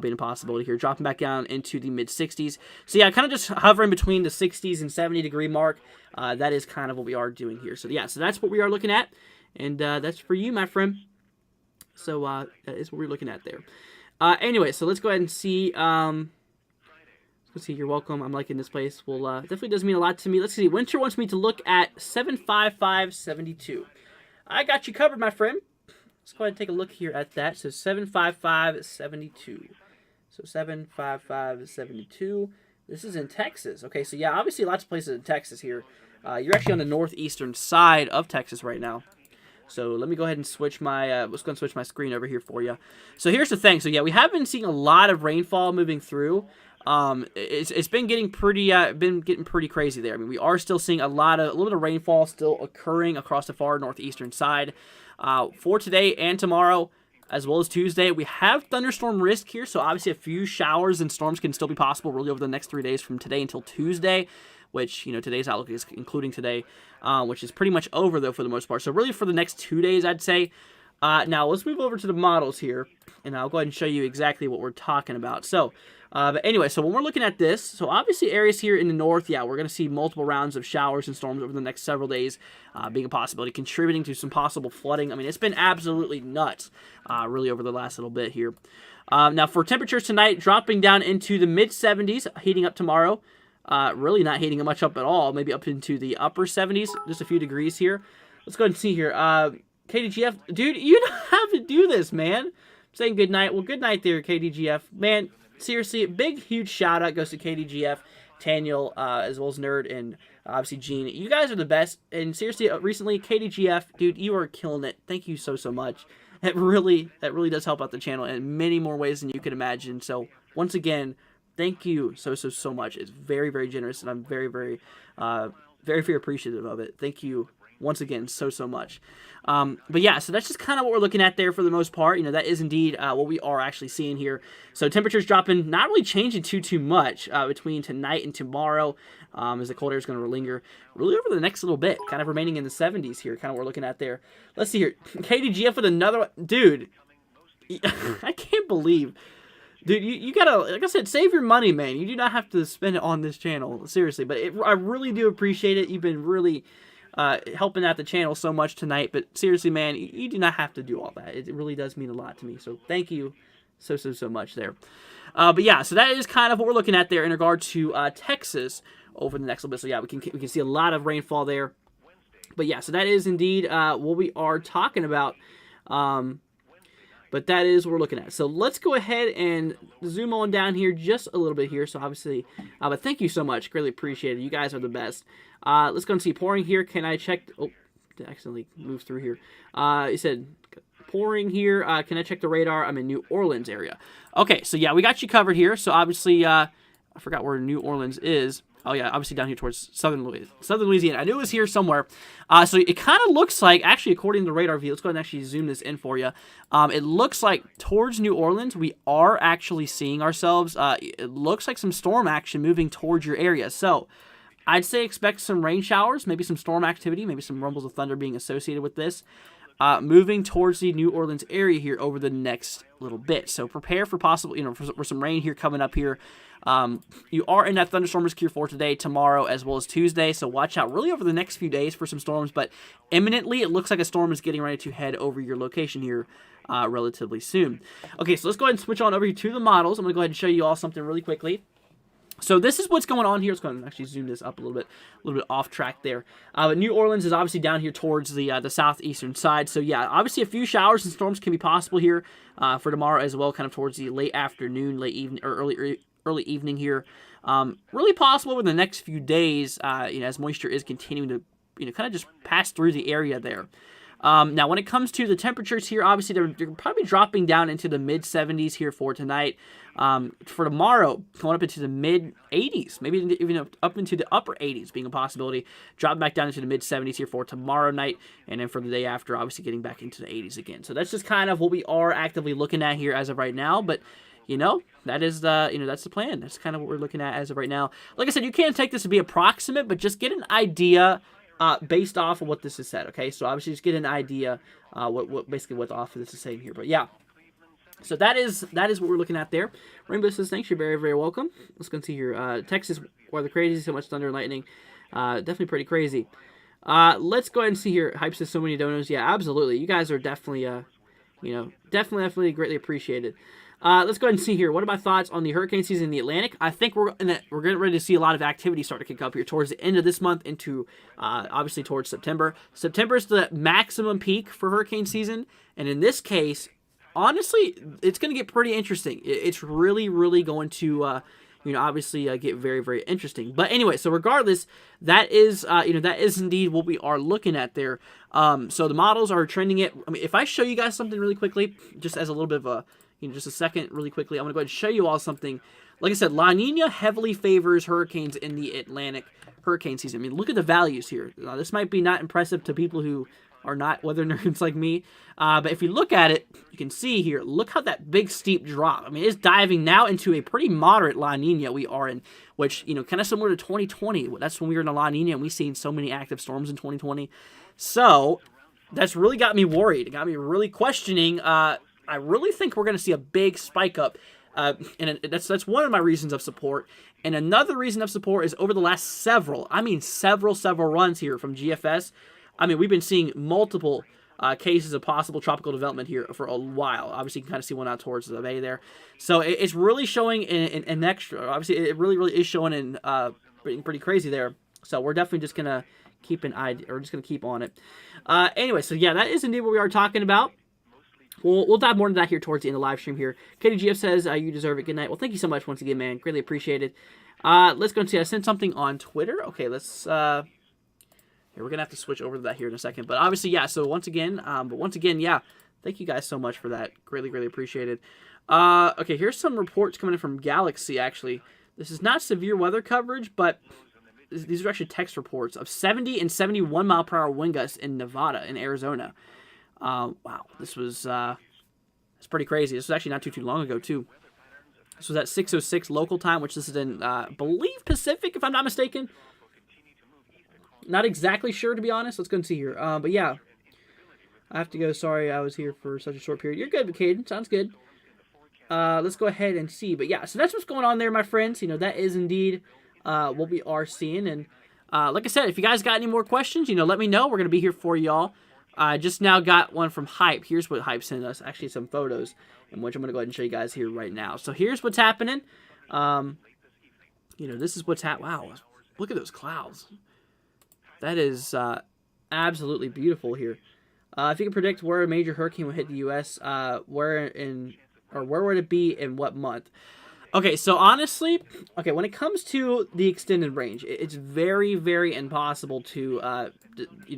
Being a possibility here. Dropping back down into the mid-60s. So yeah, kind of just hovering between the 60s and 70-degree mark. That is kind of what we are doing here. So yeah, so that's what we are looking at. And that's for you, my friend. So that is what we're looking at there. Anyway, so let's go ahead and see. Let's see, you're welcome. I'm liking this place. Well, definitely does mean a lot to me. Let's see. Winter wants me to look at 75572. I got you covered, my friend. Let's go ahead and take a look here at that. So 75572. So 75572. This is in Texas. Okay, so yeah, obviously lots of places in Texas here. You're actually on the northeastern side of Texas right now. So let me go ahead and switch my, let's go and switch my screen over here for you. So here's the thing. So yeah, we have been seeing a lot of rainfall moving through. It's been getting pretty crazy there. I mean, we are still seeing a little bit of rainfall still occurring across the far northeastern side. For today and tomorrow, as well as Tuesday, we have thunderstorm risk here. So obviously a few showers and storms can still be possible really over the next 3 days from today until Tuesday, which, you know, today's outlook is including today, which is pretty much over though for the most part. So really for the next 2 days, I'd say. Now let's move over to the models here, and I'll go ahead and show you exactly what we're talking about. So, but anyway, so when we're looking at this, so obviously areas here in the north, yeah, we're going to see multiple rounds of showers and storms over the next several days, being a possibility, contributing to some possible flooding. I mean, it's been absolutely nuts, really over the last little bit here. Now for temperatures tonight, dropping down into the mid-70s, heating up tomorrow. Really not heating much up at all, maybe up into the upper 70s, just a few degrees here. Let's go ahead and see here. KDGF, dude, you don't have to do this, man. I'm saying good night. Well, good night there, KDGF. Man, seriously, big, huge shout-out goes to KDGF, Taniel, as well as Nerd, and obviously Gene. You guys are the best, and seriously, recently, KDGF, dude, you are killing it. Thank you so much. That really does help out the channel in many more ways than you could imagine. So, once again, thank you so much. It's very, very generous, and I'm very, very appreciative of it. Thank you once again so much. But yeah, so that's just kind of what we're looking at there for the most part. You know, that is indeed what we are actually seeing here. So temperatures dropping, not really changing too much between tonight and tomorrow, as the cold air is going to linger really over the next little bit, kind of remaining in the 70s here, kind of what we're looking at there. Let's see here. KDGF with another one. Dude, I can't believe... Dude, you gotta, like I said, save your money, man. You do not have to spend it on this channel, seriously. But I really do appreciate it. You've been really... helping out the channel so much tonight, but seriously, man, you do not have to do all that. It really does mean a lot to me, so thank you so much there. But yeah, so that is kind of what we're looking at there in regard to Texas over the next little bit. So yeah, we can see a lot of rainfall there. But yeah, so that is indeed what we are talking about. But that is what we're looking at. So let's go ahead and zoom on down here just a little bit here. So obviously, but thank you so much. Greatly appreciate it. You guys are the best. Let's go and see pouring here. Can I check? Oh, I accidentally moved through here. He said, pouring here. Can I check the radar? I'm in New Orleans area. Okay, so yeah, we got you covered here. So obviously, I forgot where New Orleans is. Oh yeah, obviously down here towards southern Louisiana. I knew it was here somewhere. So it kind of looks like, actually, according to the radar view, let's go ahead and actually zoom this in for you. It looks like towards New Orleans, we are actually seeing ourselves. It looks like some storm action moving towards your area. So I'd say expect some rain showers, maybe some storm activity, maybe some rumbles of thunder being associated with this. Moving towards the New Orleans area here over the next little bit. So prepare for possible, for some rain here coming up here. You are in that thunderstorm risk here for today, tomorrow, as well as Tuesday. So watch out really over the next few days for some storms. But imminently, it looks like a storm is getting ready to head over your location here relatively soon. Okay, so let's go ahead and switch on over here to the models. I'm going to go ahead and show you all something really quickly. So this is what's going on here. Let's go ahead and actually zoom this up a little bit off track there. But New Orleans is obviously down here towards the southeastern side. So yeah, obviously a few showers and storms can be possible here for tomorrow as well, kind of towards the late afternoon, late evening, or early evening here. Really possible over the next few days, as moisture is continuing to kind of just pass through the area there. Now, when it comes to the temperatures here, obviously they're probably dropping down into the mid-70s here for tonight. For tomorrow, going up into the mid-80s, maybe even up into the upper 80s being a possibility. Drop back down into the mid-70s here for tomorrow night, and then for the day after, obviously getting back into the 80s again. So that's just kind of what we are actively looking at here as of right now, but that is that's the plan. That's kind of what we're looking at as of right now. Like I said, you can't take this to be approximate, but just get an idea based off of what this is said. Okay, so obviously just get an idea what basically what the offer this is saying here. But yeah, so that is what we're looking at there. Rainbow says thanks. You're very, very welcome. Let's go and see here. Texas weather crazy. So much thunder and lightning. Definitely pretty crazy. Let's go ahead and see here. Hype says so many donos. Yeah, absolutely. You guys are definitely definitely greatly appreciated. Let's go ahead and see here. What are my thoughts on the hurricane season in the Atlantic? I think we're getting ready to see a lot of activity start to kick up here towards the end of this month into, obviously, towards September. September is the maximum peak for hurricane season, and in this case, honestly, it's going to get pretty interesting. It's really, really going to, obviously get very, very interesting. But anyway, so regardless, that is indeed what we are looking at there. So the models are trending it. I mean, if I show you guys something really quickly, just as a little bit of a just a second really quickly, I'm going to go ahead and show you all something. Like I said, La Nina heavily favors hurricanes in the Atlantic hurricane season. I mean, look at the values here. Now, this might be not impressive to people who are not weather nerds like me, but if you look at it, you can see here, look how that big steep drop. I mean, it's diving now into a pretty moderate La Nina we are in, which, kind of similar to 2020. That's when we were in a La Nina and we've seen so many active storms in 2020. So that's really got me worried. It got me really questioning. I really think we're going to see a big spike up, and that's one of my reasons of support. And another reason of support is over the last several runs here from GFS. I mean, we've been seeing multiple cases of possible tropical development here for a while. Obviously, you can kind of see one out towards the bay there. So it's really showing an extra. Obviously, it really, really is showing in pretty crazy there. So we're definitely just going to keep an eye, or just going to keep on it. Anyway, so yeah, that is indeed what we are talking about. We'll dive more into that here towards the end of the live stream here. KDGF says, you deserve it. Good night. Well, thank you so much once again, man. Greatly appreciated. Let's go and see. I sent something on Twitter. Okay, let's... here, we're going to have to switch over to that here in a second. But obviously, yeah, so once again, yeah, thank you guys so much for that. Greatly, greatly appreciated. Okay, here's some reports coming in from Galaxy, actually. This is not severe weather coverage, but these are actually text reports of 70 and 71 mile per hour wind gusts in Nevada and Arizona. Wow, this was it's pretty crazy. This was actually not too long ago too. This was at 6:06 local time, which this is in believe Pacific, if I'm not mistaken. Not exactly sure, to be honest. Let's go and see here. But yeah, I have to go. Sorry, I was here for such a short period. You're good, Caden. Sounds good. Let's go ahead and see. But yeah, so that's what's going on there, my friends. That is indeed what we are seeing. And like I said, if you guys got any more questions, let me know. We're gonna be here for y'all. I just now got one from Hype. Here's what Hype sent us. Actually, some photos, in which I'm going to go ahead and show you guys here right now. So here's what's happening. This is what's happening. Wow, look at those clouds. That is absolutely beautiful here. If you can predict where a major hurricane will hit the U.S., where would it be in what month? Okay, so honestly, when it comes to the extended range, it's very, very impossible to,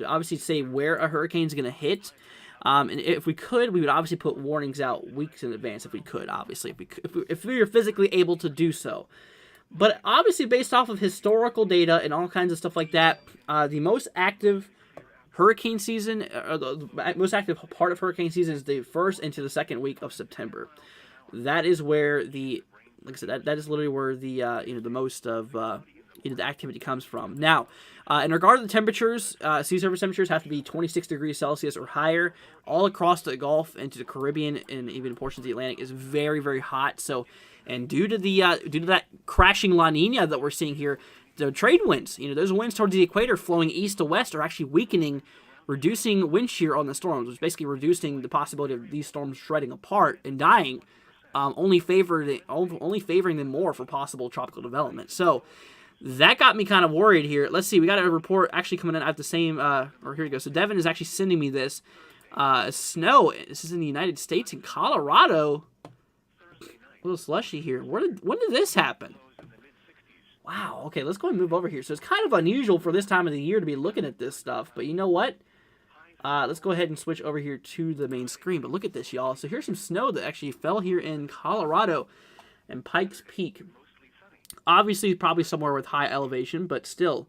obviously say where a hurricane is going to hit. And if we could, we would obviously put warnings out weeks in advance if we could, obviously, if we were physically able to do so. But obviously, based off of historical data and all kinds of stuff like that, the most active hurricane season, or the most active part of hurricane season, is the first into the second week of September. That is where like I said, that is literally where the the most of the activity comes from. Now, in regard to the temperatures, sea surface temperatures have to be 26 degrees Celsius or higher. All across the Gulf into the Caribbean and even portions of the Atlantic is very, very hot. So, and due to that crashing La Nina that we're seeing here, the trade winds, those winds towards the equator flowing east to west are actually weakening, reducing wind shear on the storms, which is basically reducing the possibility of these storms shredding apart and dying, only favoring them more for possible tropical development. So that got me kind of worried here. Let's see, we got a report actually coming in at the same, or here we go. So Devin is actually sending me this snow. This is in the United States, in Colorado. A little slushy here. When did this happen? Wow, okay, let's go and move over here. So it's kind of unusual for this time of the year to be looking at this stuff, but you know what? Let's go ahead and switch over here to the main screen. But look at this, y'all. So here's some snow that actually fell here in Colorado and Pikes Peak. Obviously, probably somewhere with high elevation, but still,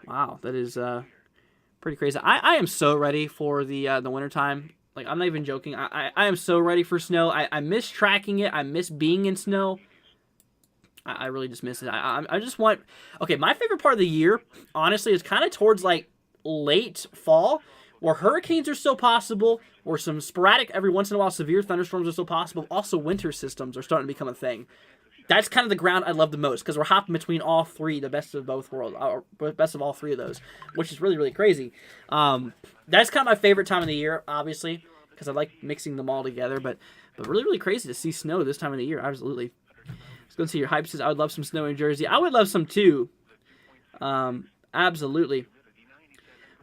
wow, that is pretty crazy. I am so ready for the wintertime. Like, I'm not even joking. I am so ready for snow. I miss tracking it. I miss being in snow. I really just miss it. I just want... Okay, my favorite part of the year, honestly, is kind of towards, like, late fall, where hurricanes are still possible, or some sporadic, every once in a while, severe thunderstorms are still possible. Also, winter systems are starting to become a thing. That's kind of the ground I love the most, because we're hopping between all three, the best of both worlds, or best of all three of those, which is really, really crazy. That's kind of my favorite time of the year, obviously, because I like mixing them all together, but really, really crazy to see snow this time of the year, absolutely. Let's go and see your hype says, I would love some snow in Jersey. I would love some too. Absolutely.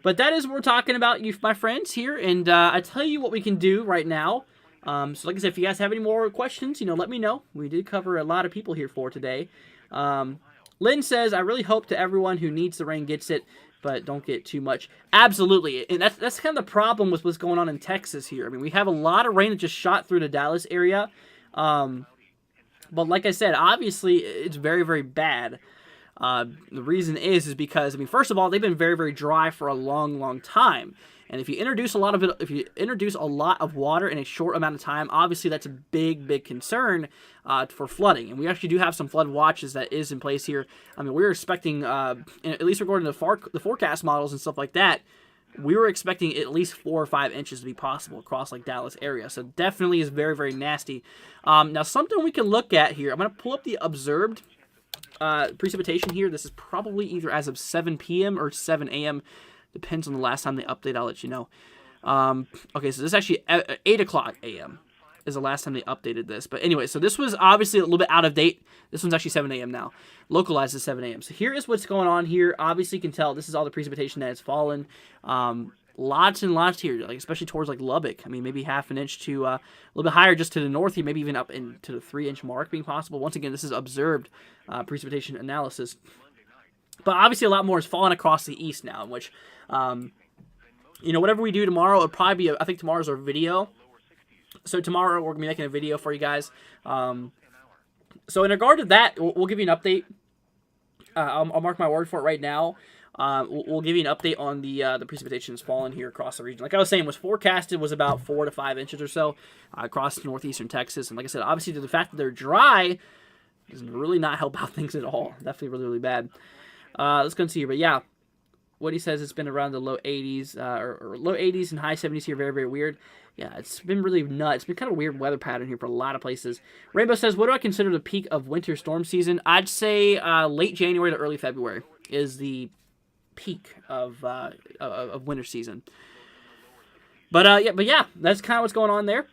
But that is what we're talking about, you, my friends, here. And I tell you what we can do right now. So like I said, if you guys have any more questions, let me know. We did cover a lot of people here for today. Lynn says, I really hope to everyone who needs the rain gets it, but don't get too much. Absolutely. And that's kind of the problem with what's going on in Texas here. I mean, we have a lot of rain that just shot through the Dallas area. But like I said, obviously, it's very, very bad. The reason is because, I mean, first of all, they've been very, very dry for a long, long time. And if you introduce a lot of water in a short amount of time, obviously that's a big, big concern for flooding. And we actually do have some flood watches that is in place here. I mean, we're expecting, at least according to the forecast models and stuff like that, we were expecting at least 4 or 5 inches to be possible across, like, Dallas area. So definitely is very, very nasty. Now, something we can look at here. I'm going to pull up the observed precipitation here. This is probably either as of 7 p.m. or 7 a.m. Depends on the last time they update. I'll let you know. Okay, so this is actually 8 o'clock a.m. is the last time they updated this. But anyway, so this was obviously a little bit out of date. This one's actually 7 a.m. now. Localized at 7 a.m. So here is what's going on here. Obviously, you can tell this is all the precipitation that has fallen. Lots and lots here, like especially towards like Lubbock. I mean, maybe half an inch to a little bit higher just to the north here, maybe even up into the 3-inch mark being possible. Once again, this is observed precipitation analysis. But obviously, a lot more is falling across the east now, in which, whatever we do tomorrow, it'll probably be, I think tomorrow's our video. So tomorrow, we're going to be making a video for you guys. So in regard to that, we'll give you an update. I'll mark my word for it right now. We'll give you an update on the precipitation that's fallen here across the region. Like I was saying, was forecasted was about 4 to 5 inches or so across northeastern Texas. And like I said, obviously, the fact that they're dry does really not help out things at all. Definitely really, really bad. Let's go and see here. But yeah, what he says, it's been around the low 80s or low 80s and high 70s here. Very, very weird. Yeah, it's been really nuts. It's been kind of a weird weather pattern here for a lot of places. Rainbow says, what do I consider the peak of winter storm season? I'd say late January to early February is the peak of winter season. But yeah, that's kind of what's going on there.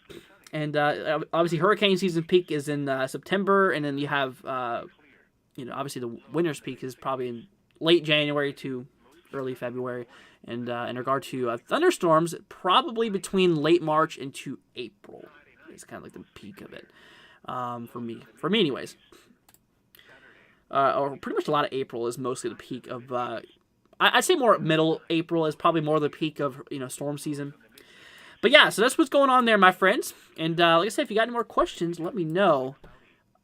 And obviously, hurricane season peak is in September, and then you have obviously the winter's peak is probably in late January to early February. And in regard to thunderstorms, probably between late March into April. It's kind of like the peak of it for me. For me, anyways. Or pretty much a lot of April is mostly the peak of... I'd say more middle April is probably more the peak of storm season. But yeah, so that's what's going on there, my friends. And like I said, if you got any more questions, let me know.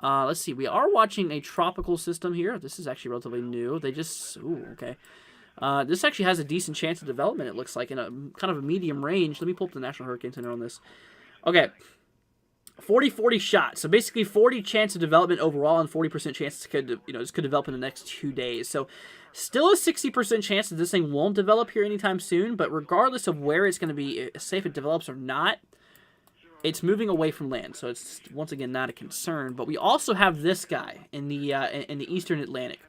Let's see. We are watching a tropical system here. This is actually relatively new. They just... Ooh, okay. This actually has a decent chance of development, it looks like, in a kind of a medium range. Let me pull up the National Hurricane Center on this. Okay. 40-40 shot. So basically 40 chance of development overall and 40% chance this could develop in the next 2 days. So still a 60% chance that this thing won't develop here anytime soon, but regardless of where it's going to be, say if it develops or not, it's moving away from land. So it's once again not a concern, but we also have this guy in the eastern Atlantic.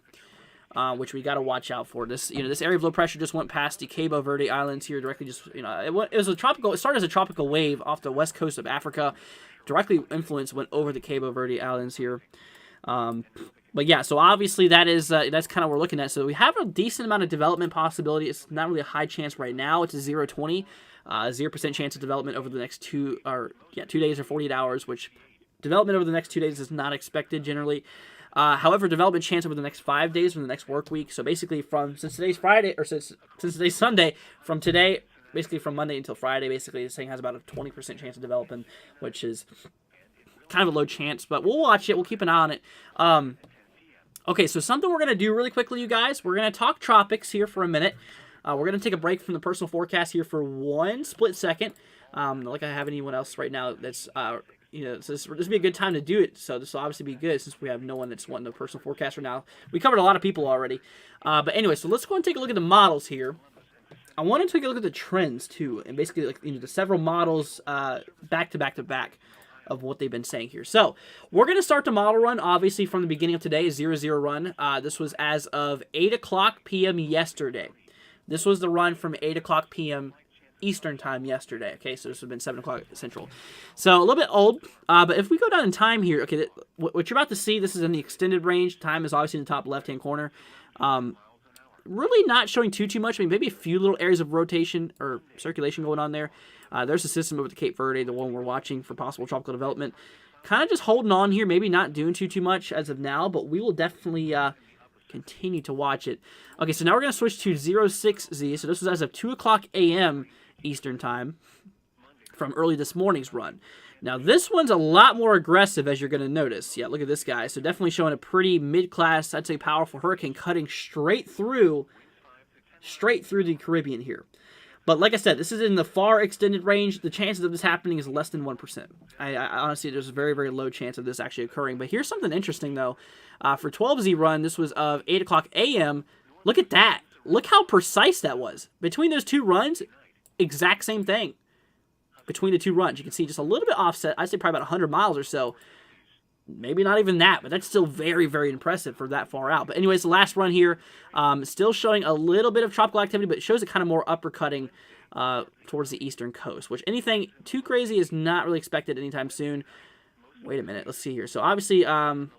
Which we got to watch out for. This area of low pressure just went past the Cabo Verde Islands here directly. It was a tropical. It started as a tropical wave off the west coast of Africa, directly went over the Cabo Verde Islands here. But yeah, so obviously that's kind of what we're looking at. So we have a decent amount of development possibility. It's not really a high chance right now. It's a 0-20, 0% chance of development over the next 2 days or 48 hours. Which development over the next 2 days is not expected generally. However, development chance over the next 5 days from the next work week. So basically, since today's Sunday, from today, basically from Monday until Friday, basically this thing has about a 20% chance of developing, which is kind of a low chance. But we'll watch it. We'll keep an eye on it. Okay, so something we're gonna do really quickly, you guys. We're gonna talk tropics here for a minute. We're gonna take a break from the personal forecast here for 1 split second. Not like I have anyone else right now that's so this would be a good time to do it. So this will obviously be good since we have no one that's wanting the personal forecast right now. We covered a lot of people already. But anyway, so let's go and take a look at the models here. I want to take a look at the trends too, and basically the several models back to back of what they've been saying here. So we're going to start the model run obviously from the beginning of today, 0-0 run. This was as of 8:00 p.m. yesterday. This was the run from 8:00 p.m. Eastern time yesterday. Okay, so this would have been 7 o'clock Central. So a little bit old, but if we go down in time here, okay, what you're about to see, this is in the extended range. Time is obviously in the top left-hand corner. Really not showing too much. I mean, maybe a few little areas of rotation or circulation going on there. There's a system over the Cape Verde, the one we're watching for possible tropical development. Kind of just holding on here, maybe not doing too much as of now, but we will definitely continue to watch it. Okay, so now we're going to switch to 06Z. So this was as of 2:00 a.m. Eastern time from early this morning's run. Now this one's a lot more aggressive, as you're going to notice. Yeah, look at this guy. So definitely showing a pretty mid-class, I'd say powerful hurricane cutting straight through the Caribbean here. But like I said, this is in the far extended range. The chances of this happening is less than 1%. I honestly, there's a very, very low chance of this actually occurring. But here's something interesting though. For 12Z run, this was of 8:00 a.m. Look at that. Look how precise that was. Between those two runs, exact same thing between the two runs. You can see just a little bit offset. I'd say probably about 100 miles or so. Maybe not even that, but that's still very, very impressive for that far out. But anyways, the last run here, still showing a little bit of tropical activity, but it shows it kind of more uppercutting towards the eastern coast, which anything too crazy is not really expected anytime soon. Wait a minute. Let's see here. So obviously, okay,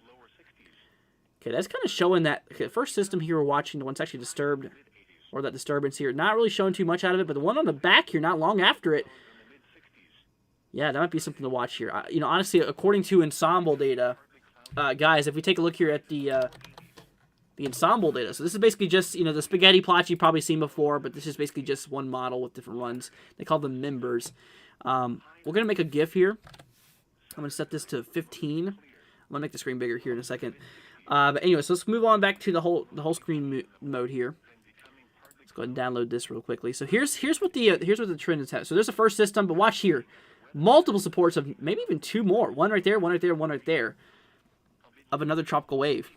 that's kind of showing that the first system here we're watching, the one's actually disturbed, or that disturbance here, not really showing too much out of it, but the one on the back here, not long after it, yeah, that might be something to watch here. Honestly, according to Ensemble Data, guys, if we take a look here at the Ensemble Data, so this is basically just, the spaghetti plots you've probably seen before, but this is basically just one model with different runs. They call them members. We're going to make a GIF here. I'm going to set this to 15. I'm going to make the screen bigger here in a second. But anyway, so let's move on back to the whole screen mode here. Let's go ahead and download this real quickly. So here's what the trend is at. So there's the first system, but watch here. Multiple supports of maybe even two more. One right there, one right there, one right there. Of another tropical wave.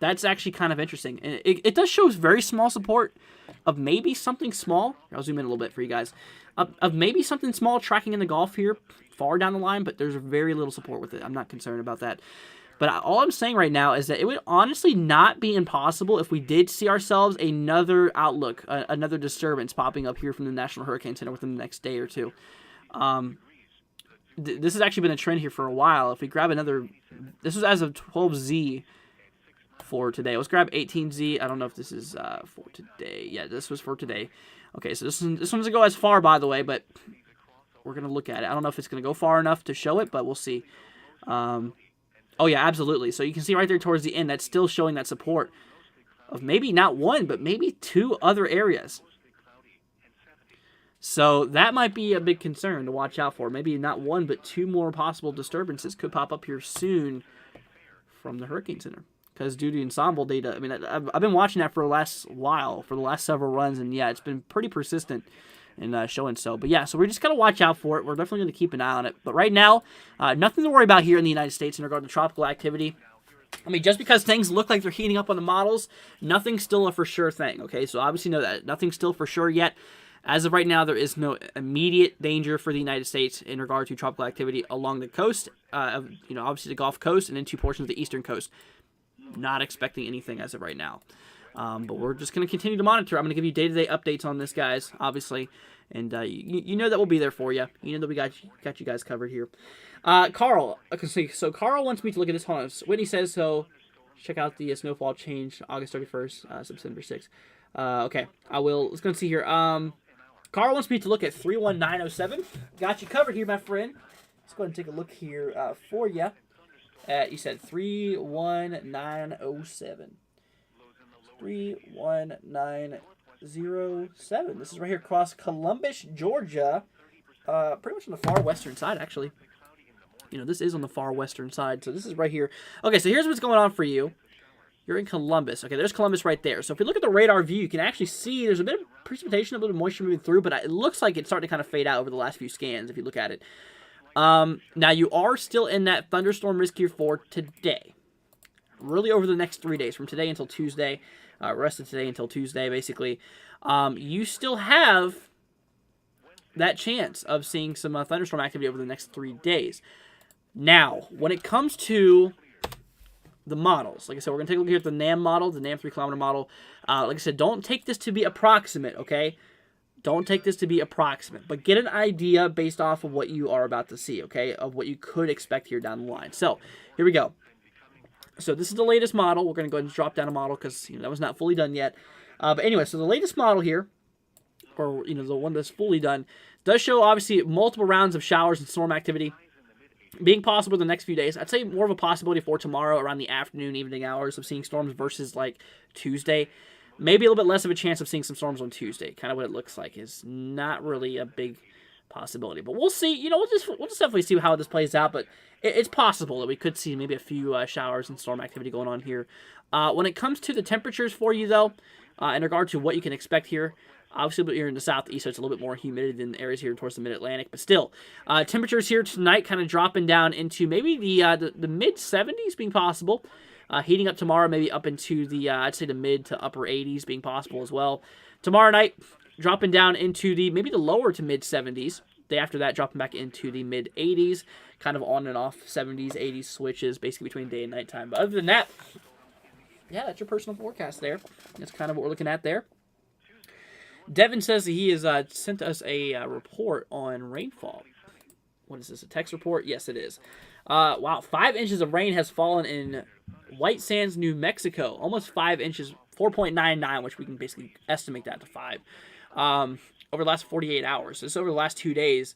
That's actually kind of interesting. And it does show very small support of maybe something small. I'll zoom in a little bit for you guys. Of maybe something small tracking in the Gulf here, far down the line, but there's very little support with it. I'm not concerned about that. But all I'm saying right now is that it would honestly not be impossible if we did see ourselves another outlook, another disturbance popping up here from the National Hurricane Center within the next day or two. This has actually been a trend here for a while. If we grab another, this was as of 12Z for today. Let's grab 18Z. I don't know if this is for today. Yeah, this was for today. Okay, so this one doesn't go as far, by the way, but we're going to look at it. I don't know if it's going to go far enough to show it, but we'll see. Oh, yeah, absolutely. So you can see right there towards the end, that's still showing that support of maybe not one, but maybe two other areas. So that might be a big concern to watch out for. Maybe not one, but two more possible disturbances could pop up here soon from the Hurricane Center. Because due to ensemble data, I mean, I've been watching that for the last while, for the last several runs, and yeah, it's been pretty persistent in showing so. But yeah, so we're just going to watch out for it. We're definitely going to keep an eye on it. But right now, nothing to worry about here in the United States in regard to tropical activity. I mean, just because things look like they're heating up on the models, nothing's still a for sure thing, okay? So obviously know that. Nothing's still for sure yet. As of right now, there is no immediate danger for the United States in regard to tropical activity along the coast, obviously the Gulf Coast and then two portions of the eastern coast. Not expecting anything as of right now. But we're just going to continue to monitor. I'm going to give you day-to-day updates on this, guys, obviously. And you know that we'll be there for you. You know that we got you guys covered here. Carl. Okay, so Carl wants me to look at this. Hold on. Whitney says so. Check out the snowfall change August 31st, September 6th. Okay, I will. Let's go and see here. Carl wants me to look at 31907. Got you covered here, my friend. Let's go ahead and take a look here for you. You said 31907. 31907. This is right here across Columbus, Georgia. Pretty much on the far western side, actually. This is on the far western side, so this is right here. Okay, so here's what's going on for you. You're in Columbus. Okay, there's Columbus right there. So if you look at the radar view, you can actually see there's a bit of precipitation, a little bit of moisture moving through, but it looks like it's starting to kind of fade out over the last few scans if you look at it. Now, you are still in that thunderstorm risk here for today. Really over the next 3 days, from today until Tuesday, rest of today until Tuesday, basically. You still have that chance of seeing some thunderstorm activity over the next 3 days. Now, when it comes to the models, like I said, we're going to take a look here at the NAM model, the NAM 3-kilometer model. Like I said, don't take this to be approximate, okay? Don't take this to be approximate, but get an idea based off of what you are about to see, okay, of what you could expect here down the line. So, here we go. So, this is the latest model. We're going to go ahead and drop down a model because that was not fully done yet. But anyway, so the latest model here, or the one that's fully done, does show, obviously, multiple rounds of showers and storm activity being possible in the next few days. I'd say more of a possibility for tomorrow around the afternoon, evening hours of seeing storms versus, like, Tuesday. Maybe a little bit less of a chance of seeing some storms on Tuesday. Kind of what it looks like is not really a big possibility. But we'll see. We'll just definitely see how this plays out. But it's possible that we could see maybe a few showers and storm activity going on here. When it comes to the temperatures for you, though, in regard to what you can expect here, obviously you're in the southeast, so it's a little bit more humid than areas here towards the mid-Atlantic. But still, temperatures here tonight kind of dropping down into maybe the mid-70s being possible. Heating up tomorrow, maybe up into the, I'd say the mid to upper 80s being possible as well. Tomorrow night, dropping down into maybe the lower to mid 70s. Day after that, dropping back into the mid 80s, kind of on and off 70s, 80s switches, basically between day and nighttime. But other than that, yeah, that's your personal forecast there. That's kind of what we're looking at there. Devin says that he has sent us a report on rainfall. What is this, a text report? Yes, it is. Wow, 5 inches of rain has fallen in White Sands, New Mexico. Almost 5 inches, 4.99, which we can basically estimate that to 5. Over the last 48 hours. So it's over the last 2 days,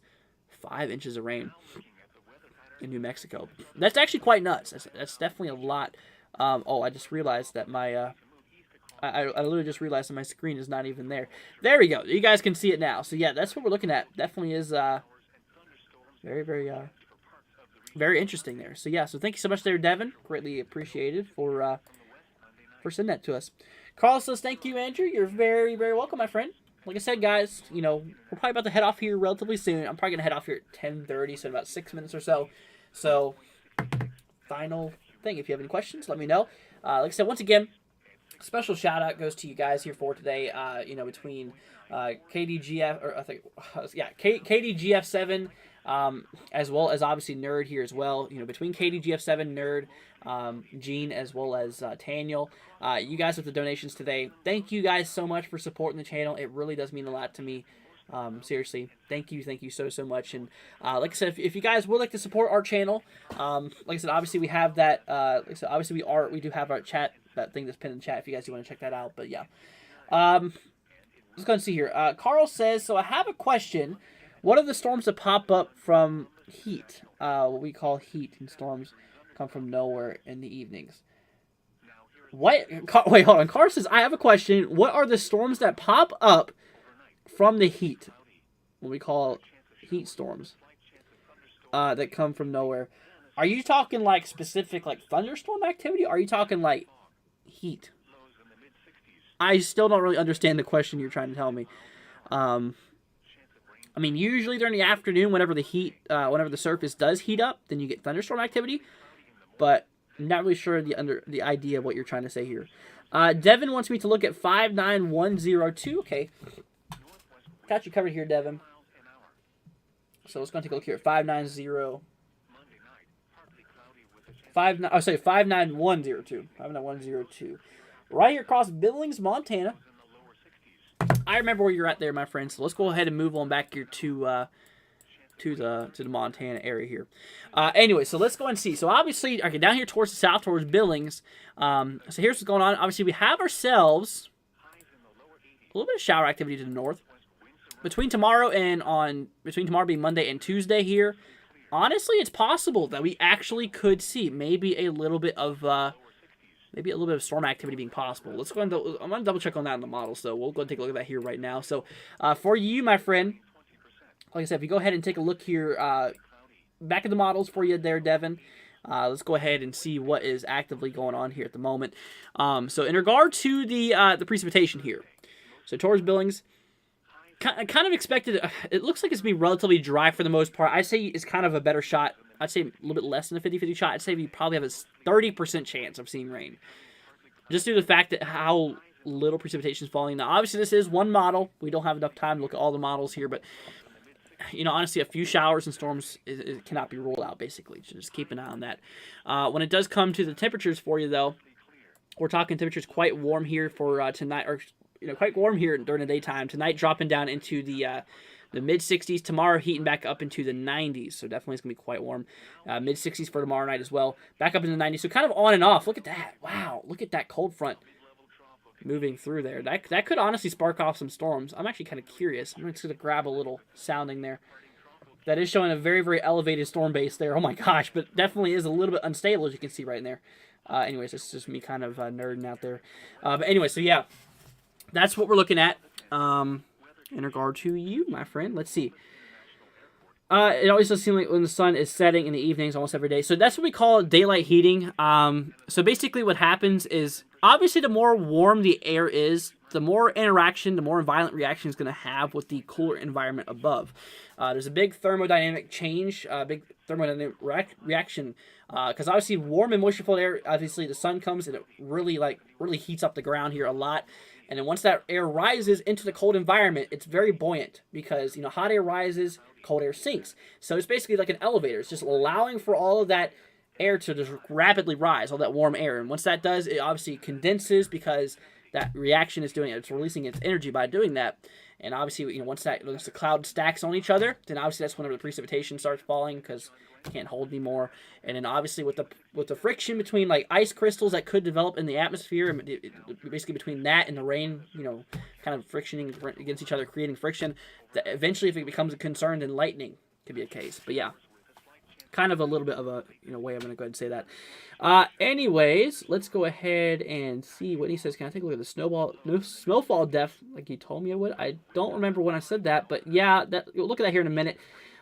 5 inches of rain in New Mexico. That's actually quite nuts. That's definitely a lot. I just realized that my... I literally just realized that my screen is not even there. There we go. You guys can see it now. So yeah, that's what we're looking at. Definitely is very, very... very interesting there. So yeah, so thank you so much there, Devin. Greatly appreciated for sending that to us. Carl says, thank you, Andrew. You're very, very welcome, my friend. Like I said, guys, we're probably about to head off here relatively soon. I'm probably going to head off here at 10:30, so in about 6 minutes or so. So, final thing. If you have any questions, let me know. Like I said, once again, special shout out goes to you guys here for today. Between KDGF, or I think, KDGF7, as well as obviously Nerd here as well. Between KDGF7, Nerd, Gene, as well as Taniel. You guys with the donations today. Thank you guys so much for supporting the channel. It really does mean a lot to me. Seriously, thank you so much. And like I said, if you guys would like to support our channel, like I said, obviously we have that. Like I said, obviously we do have our chat, that thing that's pinned in the chat. If you guys do want to check that out, but yeah. Let's go and see here. Carl says, so I have a question. What are the storms that pop up from heat? What we call heat, and storms come from nowhere in the evenings. What? Wait, hold on. Carl says, I have a question. What are the storms that pop up from the heat? what we call heat storms that come from nowhere. Are you talking like specific like thunderstorm activity? Or are you talking like heat? I still don't really understand the question you're trying to tell me. Um, I mean, usually during the afternoon, whenever the surface does heat up, then you get thunderstorm activity. But I'm not really sure the idea of what you're trying to say here. Devin wants me to look at 59102. Okay, got you covered here, Devin. So let's go take a look here. 59102. 59102. Right here across Billings, Montana. I remember where you're at there, my friend. So let's go ahead and move on back here to the Montana area here. Anyway, so let's go and see. So obviously, okay, down here towards the south, towards Billings. So here's what's going on. Obviously, we have ourselves a little bit of shower activity to the north. Between tomorrow being Monday and Tuesday here, honestly, it's possible that we actually could see maybe a little bit of storm activity being possible. Let's go and I'm gonna double check on that in the model. So we'll go and take a look at that here right now. So for you, my friend, like I said, if you go ahead and take a look here, back in the models for you there, Devin. Let's go ahead and see what is actively going on here at the moment. So in regard to the precipitation here, so towards Billings, kind of expected. It looks like it's going to be relatively dry for the most part. I'd say it's kind of a better shot. I'd say a little bit less than a 50-50 shot. I'd say we probably have a 30% chance of seeing rain. Just due to the fact that how little precipitation is falling. Now, obviously, this is one model. We don't have enough time to look at all the models here, but honestly, a few showers and storms it cannot be ruled out, basically. So just keep an eye on that. When it does come to the temperatures for you, though, we're talking temperatures quite warm here for tonight, or quite warm here during the daytime. Tonight dropping down into the mid-60s. Tomorrow heating back up into the 90s. So definitely it's going to be quite warm. Mid-60s for tomorrow night as well. Back up into the 90s. So kind of on and off. Look at that. Wow. Look at that cold front moving through there. That could honestly spark off some storms. I'm actually kind of curious. I'm just going to grab a little sounding there. That is showing a very, very elevated storm base there. Oh my gosh. But definitely is a little bit unstable, as you can see right in there. Anyways, this is just me kind of nerding out there. But anyway, so yeah. That's what we're looking at in regard to you, my friend. Let's see. It always does seem like when the sun is setting in the evenings almost every day. So that's what we call daylight heating. So basically what happens is, obviously the more warm the air is, the more interaction, the more violent reaction is going to have with the cooler environment above. There's a big thermodynamic change, big thermodynamic reaction. Because obviously warm and moisture-filled air, obviously the sun comes and it really heats up the ground here a lot. And then once that air rises into the cold environment, it's very buoyant because, hot air rises, cold air sinks. So it's basically like an elevator. It's just allowing for all of that air to just rapidly rise, all that warm air. And once that does, it obviously condenses because that reaction is doing it. It's releasing its energy by doing that. And obviously, once the cloud stacks on each other, then obviously that's whenever the precipitation starts falling because it can't hold anymore. And then obviously with the friction between like ice crystals that could develop in the atmosphere, basically between that and the rain, kind of frictioning against each other, creating friction. That eventually, if it becomes a concern, then lightning could be a case. But yeah, kind of a little bit of a way I'm going to go ahead and say that. Anyways, let's go ahead and see what he says. Can I take a look at the snowfall depth like you told me I would? I don't remember when I said that, but yeah, we'll look at that here in a minute.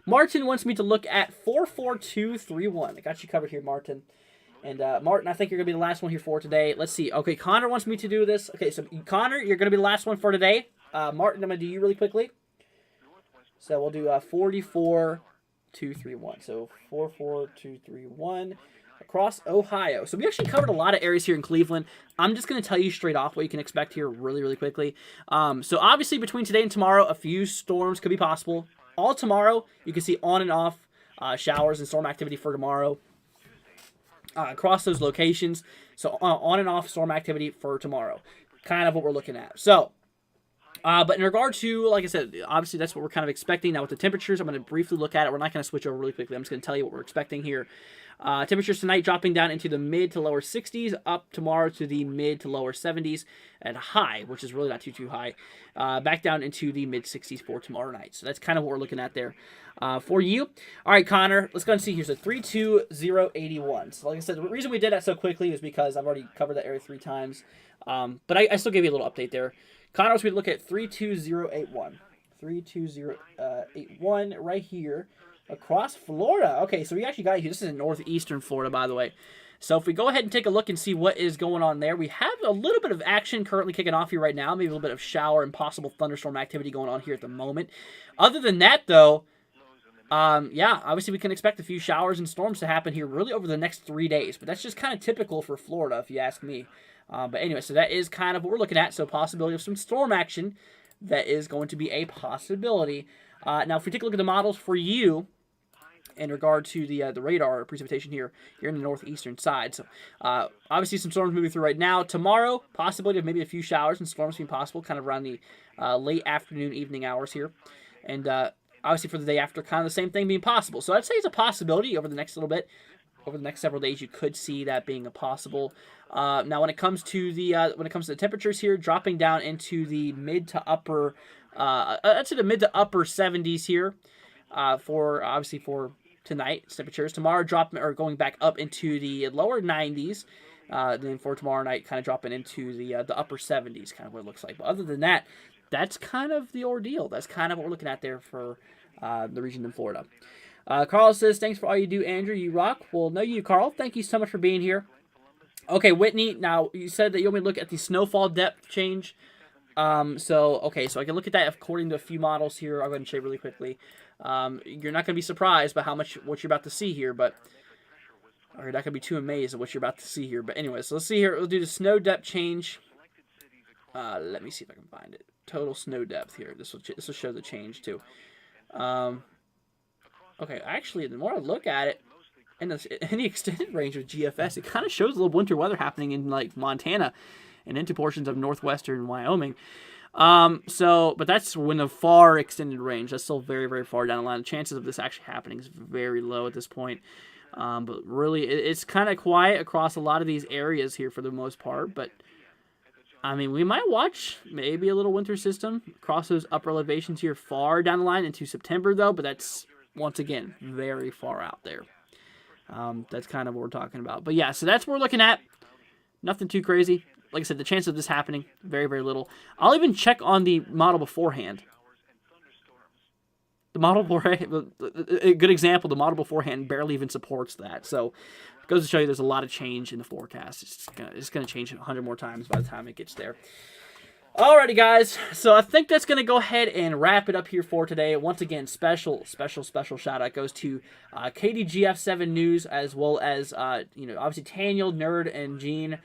Martin wants me to look at 44231. I got you covered here, Martin. And Martin, I think you're going to be the last one here for today. Let's see. Okay, Connor wants me to do this. Okay, so Connor, you're going to be the last one for today. Martin, I'm going to do you really quickly. So we'll do 44231. So 44231 across Ohio. So we actually covered a lot of areas here in Cleveland. I'm just going to tell you straight off what you can expect here really, really quickly. So obviously between today and tomorrow, a few storms could be possible. All tomorrow, you can see on and off showers and storm activity for tomorrow across those locations. So on and off storm activity for tomorrow. Kind of what we're looking at. So, but in regard to, like I said, obviously that's what we're kind of expecting. Now with the temperatures, I'm going to briefly look at it. We're not going to switch over really quickly. I'm just going to tell you what we're expecting here. Temperatures tonight dropping down into the mid to lower 60s, up tomorrow to the mid to lower 70s, and high, which is really not too high, back down into the mid 60s for tomorrow night. So that's kind of what we're looking at there for you. All right, Connor, let's go and see. Here's a 32081. So like I said, the reason we did that so quickly is because I've already covered that area 3 times, but I still gave you a little update there. Connor, we look at 32081. 32081 right here across Florida. Okay, so we actually got here. This is in northeastern Florida, by the way. So if we go ahead and take a look and see what is going on there, we have a little bit of action currently kicking off here right now. Maybe a little bit of shower and possible thunderstorm activity going on here at the moment. Other than that, though, yeah, obviously we can expect a few showers and storms to happen here really over the next 3 days. But that's just kind of typical for Florida, if you ask me. But anyway, so that is kind of what we're looking at. So possibility of some storm action, that is going to be a possibility. Now, if we take a look at the models for you, in regard to the radar precipitation here in the northeastern side. So obviously some storms moving through right now. Tomorrow, possibility of maybe a few showers and storms being possible kind of around the late afternoon, evening hours here. And obviously for the day after, kind of the same thing being possible. So I'd say it's a possibility over the next little bit. Over the next several days, you could see that being a possible. Now, when it comes to the temperatures here, dropping down into the mid to upper 70s here for tonight. Temperatures tomorrow going back up into the lower 90s. Then for tomorrow night, kind of dropping into the upper 70s, kind of what it looks like. But other than that, that's kind of the ordeal. That's kind of what we're looking at there for the region in Florida. Carl says, thanks for all you do, Andrew. You rock. Well, no, you, Carl. Thank you so much for being here. Okay, Whitney, now you said that you want me to look at the snowfall depth change. So I can look at that according to a few models here. I'll go ahead and show you really quickly. You're not going to be surprised by what you're about to see here, or you're not going to be too amazed at what you're about to see here. But anyway, so let's see here. We'll do the snow depth change. Let me see if I can find it. Total snow depth here. This will show the change too. Okay, actually, the more I look at it, in the extended range of GFS, it kind of shows a little winter weather happening in like Montana and into portions of northwestern Wyoming. But that's when a far extended range. That's still very, very far down the line. The chances of this actually happening is very low at this point. But really, it's kind of quiet across a lot of these areas here for the most part. But, I mean, we might watch maybe a little winter system across those upper elevations here far down the line into September, though. But that's, once again, very far out there. That's kind of what we're talking about. But, yeah, so that's what we're looking at. Nothing too crazy. Like I said, the chance of this happening, very, very little. I'll even check on the model beforehand. The model beforehand, a good example, the model beforehand barely even supports that. So it goes to show you there's a lot of change in the forecast. It's going to change 100 more times by the time it gets there. Alrighty, guys. So I think that's going to go ahead and wrap it up here for today. Once again, special shout out goes to KDGF7 News, as well as obviously Daniel, Nerd, and Gene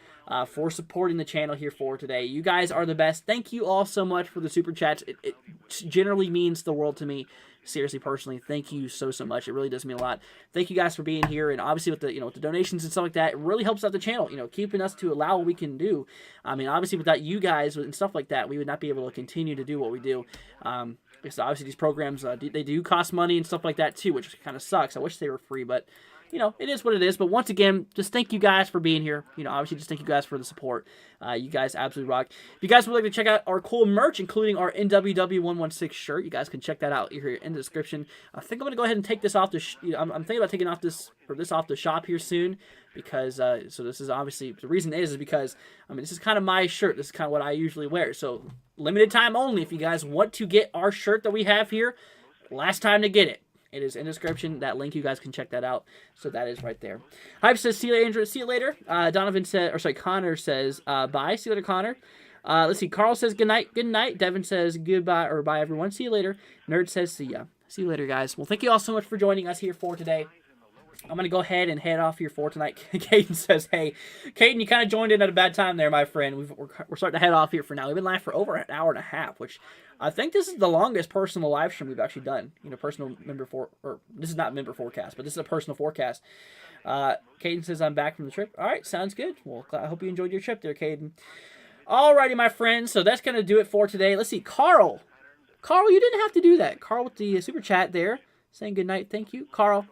for supporting the channel here for today. You guys are the best. Thank you all so much for the super chats. It generally means the world to me. Seriously, personally, thank you so much. It really does mean a lot. Thank you guys for being here, and obviously with the with the donations and stuff like that, it really helps out the channel. Keeping us to allow what we can do. I mean, obviously without you guys and stuff like that, we would not be able to continue to do what we do. Because obviously these programs they do cost money and stuff like that too, which kind of sucks. I wish they were free, but it is what it is. But once again, just thank you guys for being here. Obviously just thank you guys for the support. You guys absolutely rock. If you guys would like to check out our cool merch, including our NWW116 shirt, you guys can check that out here in the description. I think I'm going to go ahead and take this off I'm thinking about taking this off the shop here soon, because so this is obviously, the reason is because this is kind of my shirt. This is kind of what I usually wear. So limited time only. If you guys want to get our shirt that we have here, last time to get it. It is in the description. That link, you guys can check that out. So that is right there. Hype says, see you later, Andrew. See you later. Connor says, bye. See you later, Connor. Let's see. Carl says, good night. Good night. Devin says, goodbye, or bye, everyone. See you later. Nerd says, see ya. See you later, guys. Well, thank you all so much for joining us here for today. I'm going to go ahead and head off here for tonight. Caden says, hey. Caden, you kind of joined in at a bad time there, my friend. We're starting to head off here for now. We've been live for over an hour and a half, which I think this is the longest personal live stream we've actually done. Personal member this is not member forecast, but this is a personal forecast. Caden says, I'm back from the trip. All right, sounds good. Well, I hope you enjoyed your trip there, Caden. Alrighty, my friends. So that's going to do it for today. Let's see. Carl, you didn't have to do that. Carl with the super chat there saying good night. Thank you, Carl.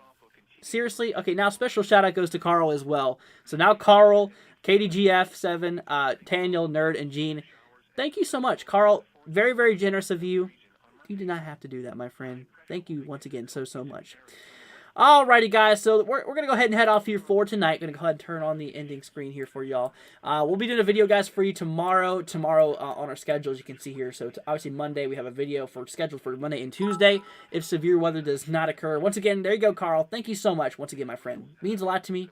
Seriously? Okay, now special shout out goes to Carl as well. So now Carl, KDGF7, Daniel, Nerd, and Gene. Thank you so much, Carl. Very, very generous of you. You did not have to do that, my friend. Thank you once again so much. Alrighty, guys, so we're going to go ahead and head off here for tonight. Going to go ahead and turn on the ending screen here for y'all. We'll be doing a video, guys, for you tomorrow. On our schedule, as you can see here. So, obviously, Monday, we have a video scheduled for Monday and Tuesday if severe weather does not occur. Once again, there you go, Carl. Thank you so much. Once again, my friend. It means a lot to me.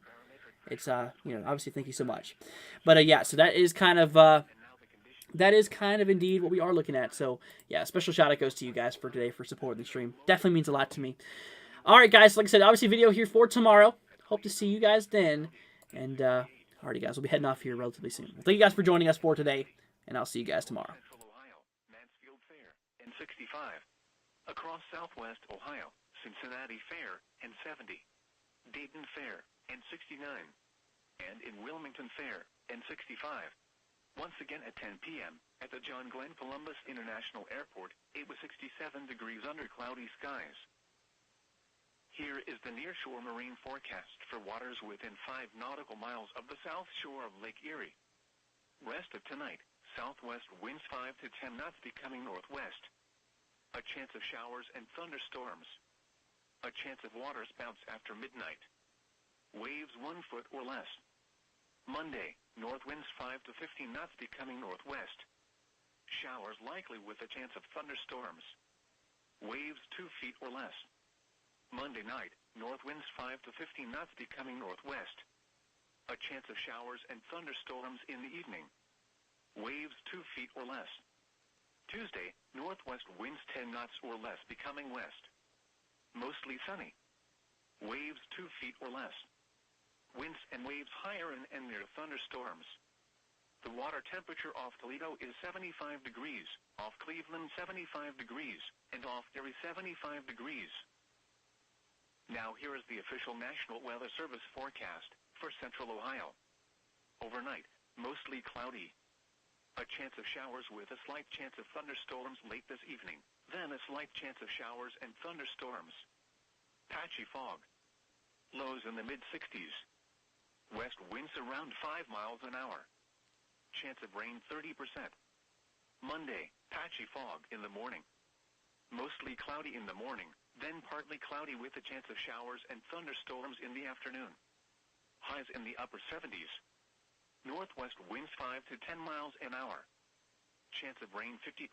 It's, obviously, thank you so much. But, yeah, so that is kind of... indeed what we are looking at. So, yeah, special shout out goes to you guys for today for supporting the stream. Definitely means a lot to me. Alright, guys, like I said, obviously video here for tomorrow. Hope to see you guys then. And, alrighty, guys, we'll be heading off here relatively soon. Well, thank you guys for joining us for today, and I'll see you guys tomorrow. Mansfield Fair, N65. Across Southwest Ohio, Cincinnati Fair, N70. Dayton Fair, N69. And in Wilmington Fair, N65. Once again at 10 p.m., at the John Glenn Columbus International Airport, it was 67 degrees under cloudy skies. Here is the nearshore marine forecast for waters within 5 nautical miles of the south shore of Lake Erie. Rest of tonight, southwest winds 5 to 10 knots becoming northwest. A chance of showers and thunderstorms. A chance of water spouts after midnight. Waves 1 foot or less. Monday, north winds 5 to 15 knots becoming northwest. Showers likely with a chance of thunderstorms. Waves 2 feet or less. Monday night, north winds 5 to 15 knots becoming northwest. A chance of showers and thunderstorms in the evening. Waves 2 feet or less. Tuesday, northwest winds 10 knots or less becoming west. Mostly sunny. Waves 2 feet or less. Winds and waves higher and near thunderstorms. The water temperature off Toledo is 75 degrees, off Cleveland 75 degrees, and off Erie 75 degrees. Now here is the official National Weather Service forecast for Central Ohio. Overnight, mostly cloudy. A chance of showers with a slight chance of thunderstorms late this evening, then a slight chance of showers and thunderstorms. Patchy fog. Lows in the mid-60s. West winds around 5 miles an hour. Chance of rain 30%. Monday, patchy fog in the morning. Mostly cloudy in the morning, then partly cloudy with a chance of showers and thunderstorms in the afternoon. Highs in the upper 70s. Northwest winds 5 to 10 miles an hour. Chance of rain 50%.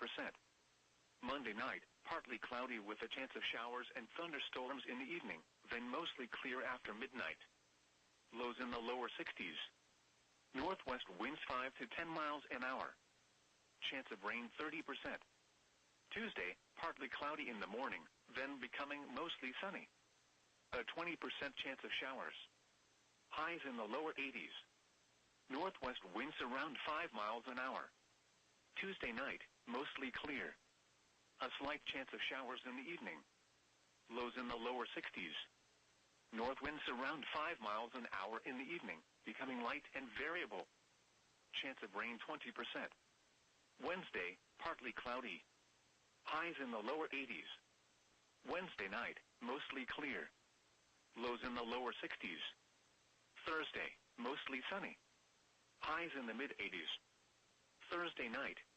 Monday night, partly cloudy with a chance of showers and thunderstorms in the evening, then mostly clear after midnight. Lows in the lower 60s. Northwest winds 5 to 10 miles an hour. Chance of rain 30%. Tuesday, partly cloudy in the morning, then becoming mostly sunny. A 20% chance of showers. Highs in the lower 80s. Northwest winds around 5 miles an hour. Tuesday night, mostly clear. A slight chance of showers in the evening. Lows in the lower 60s. North winds around 5 miles an hour in the evening, becoming light and variable. Chance of rain 20%. Wednesday, partly cloudy. Highs in the lower 80s. Wednesday night, mostly clear. Lows in the lower 60s. Thursday, mostly sunny. Highs in the mid-80s. Thursday night,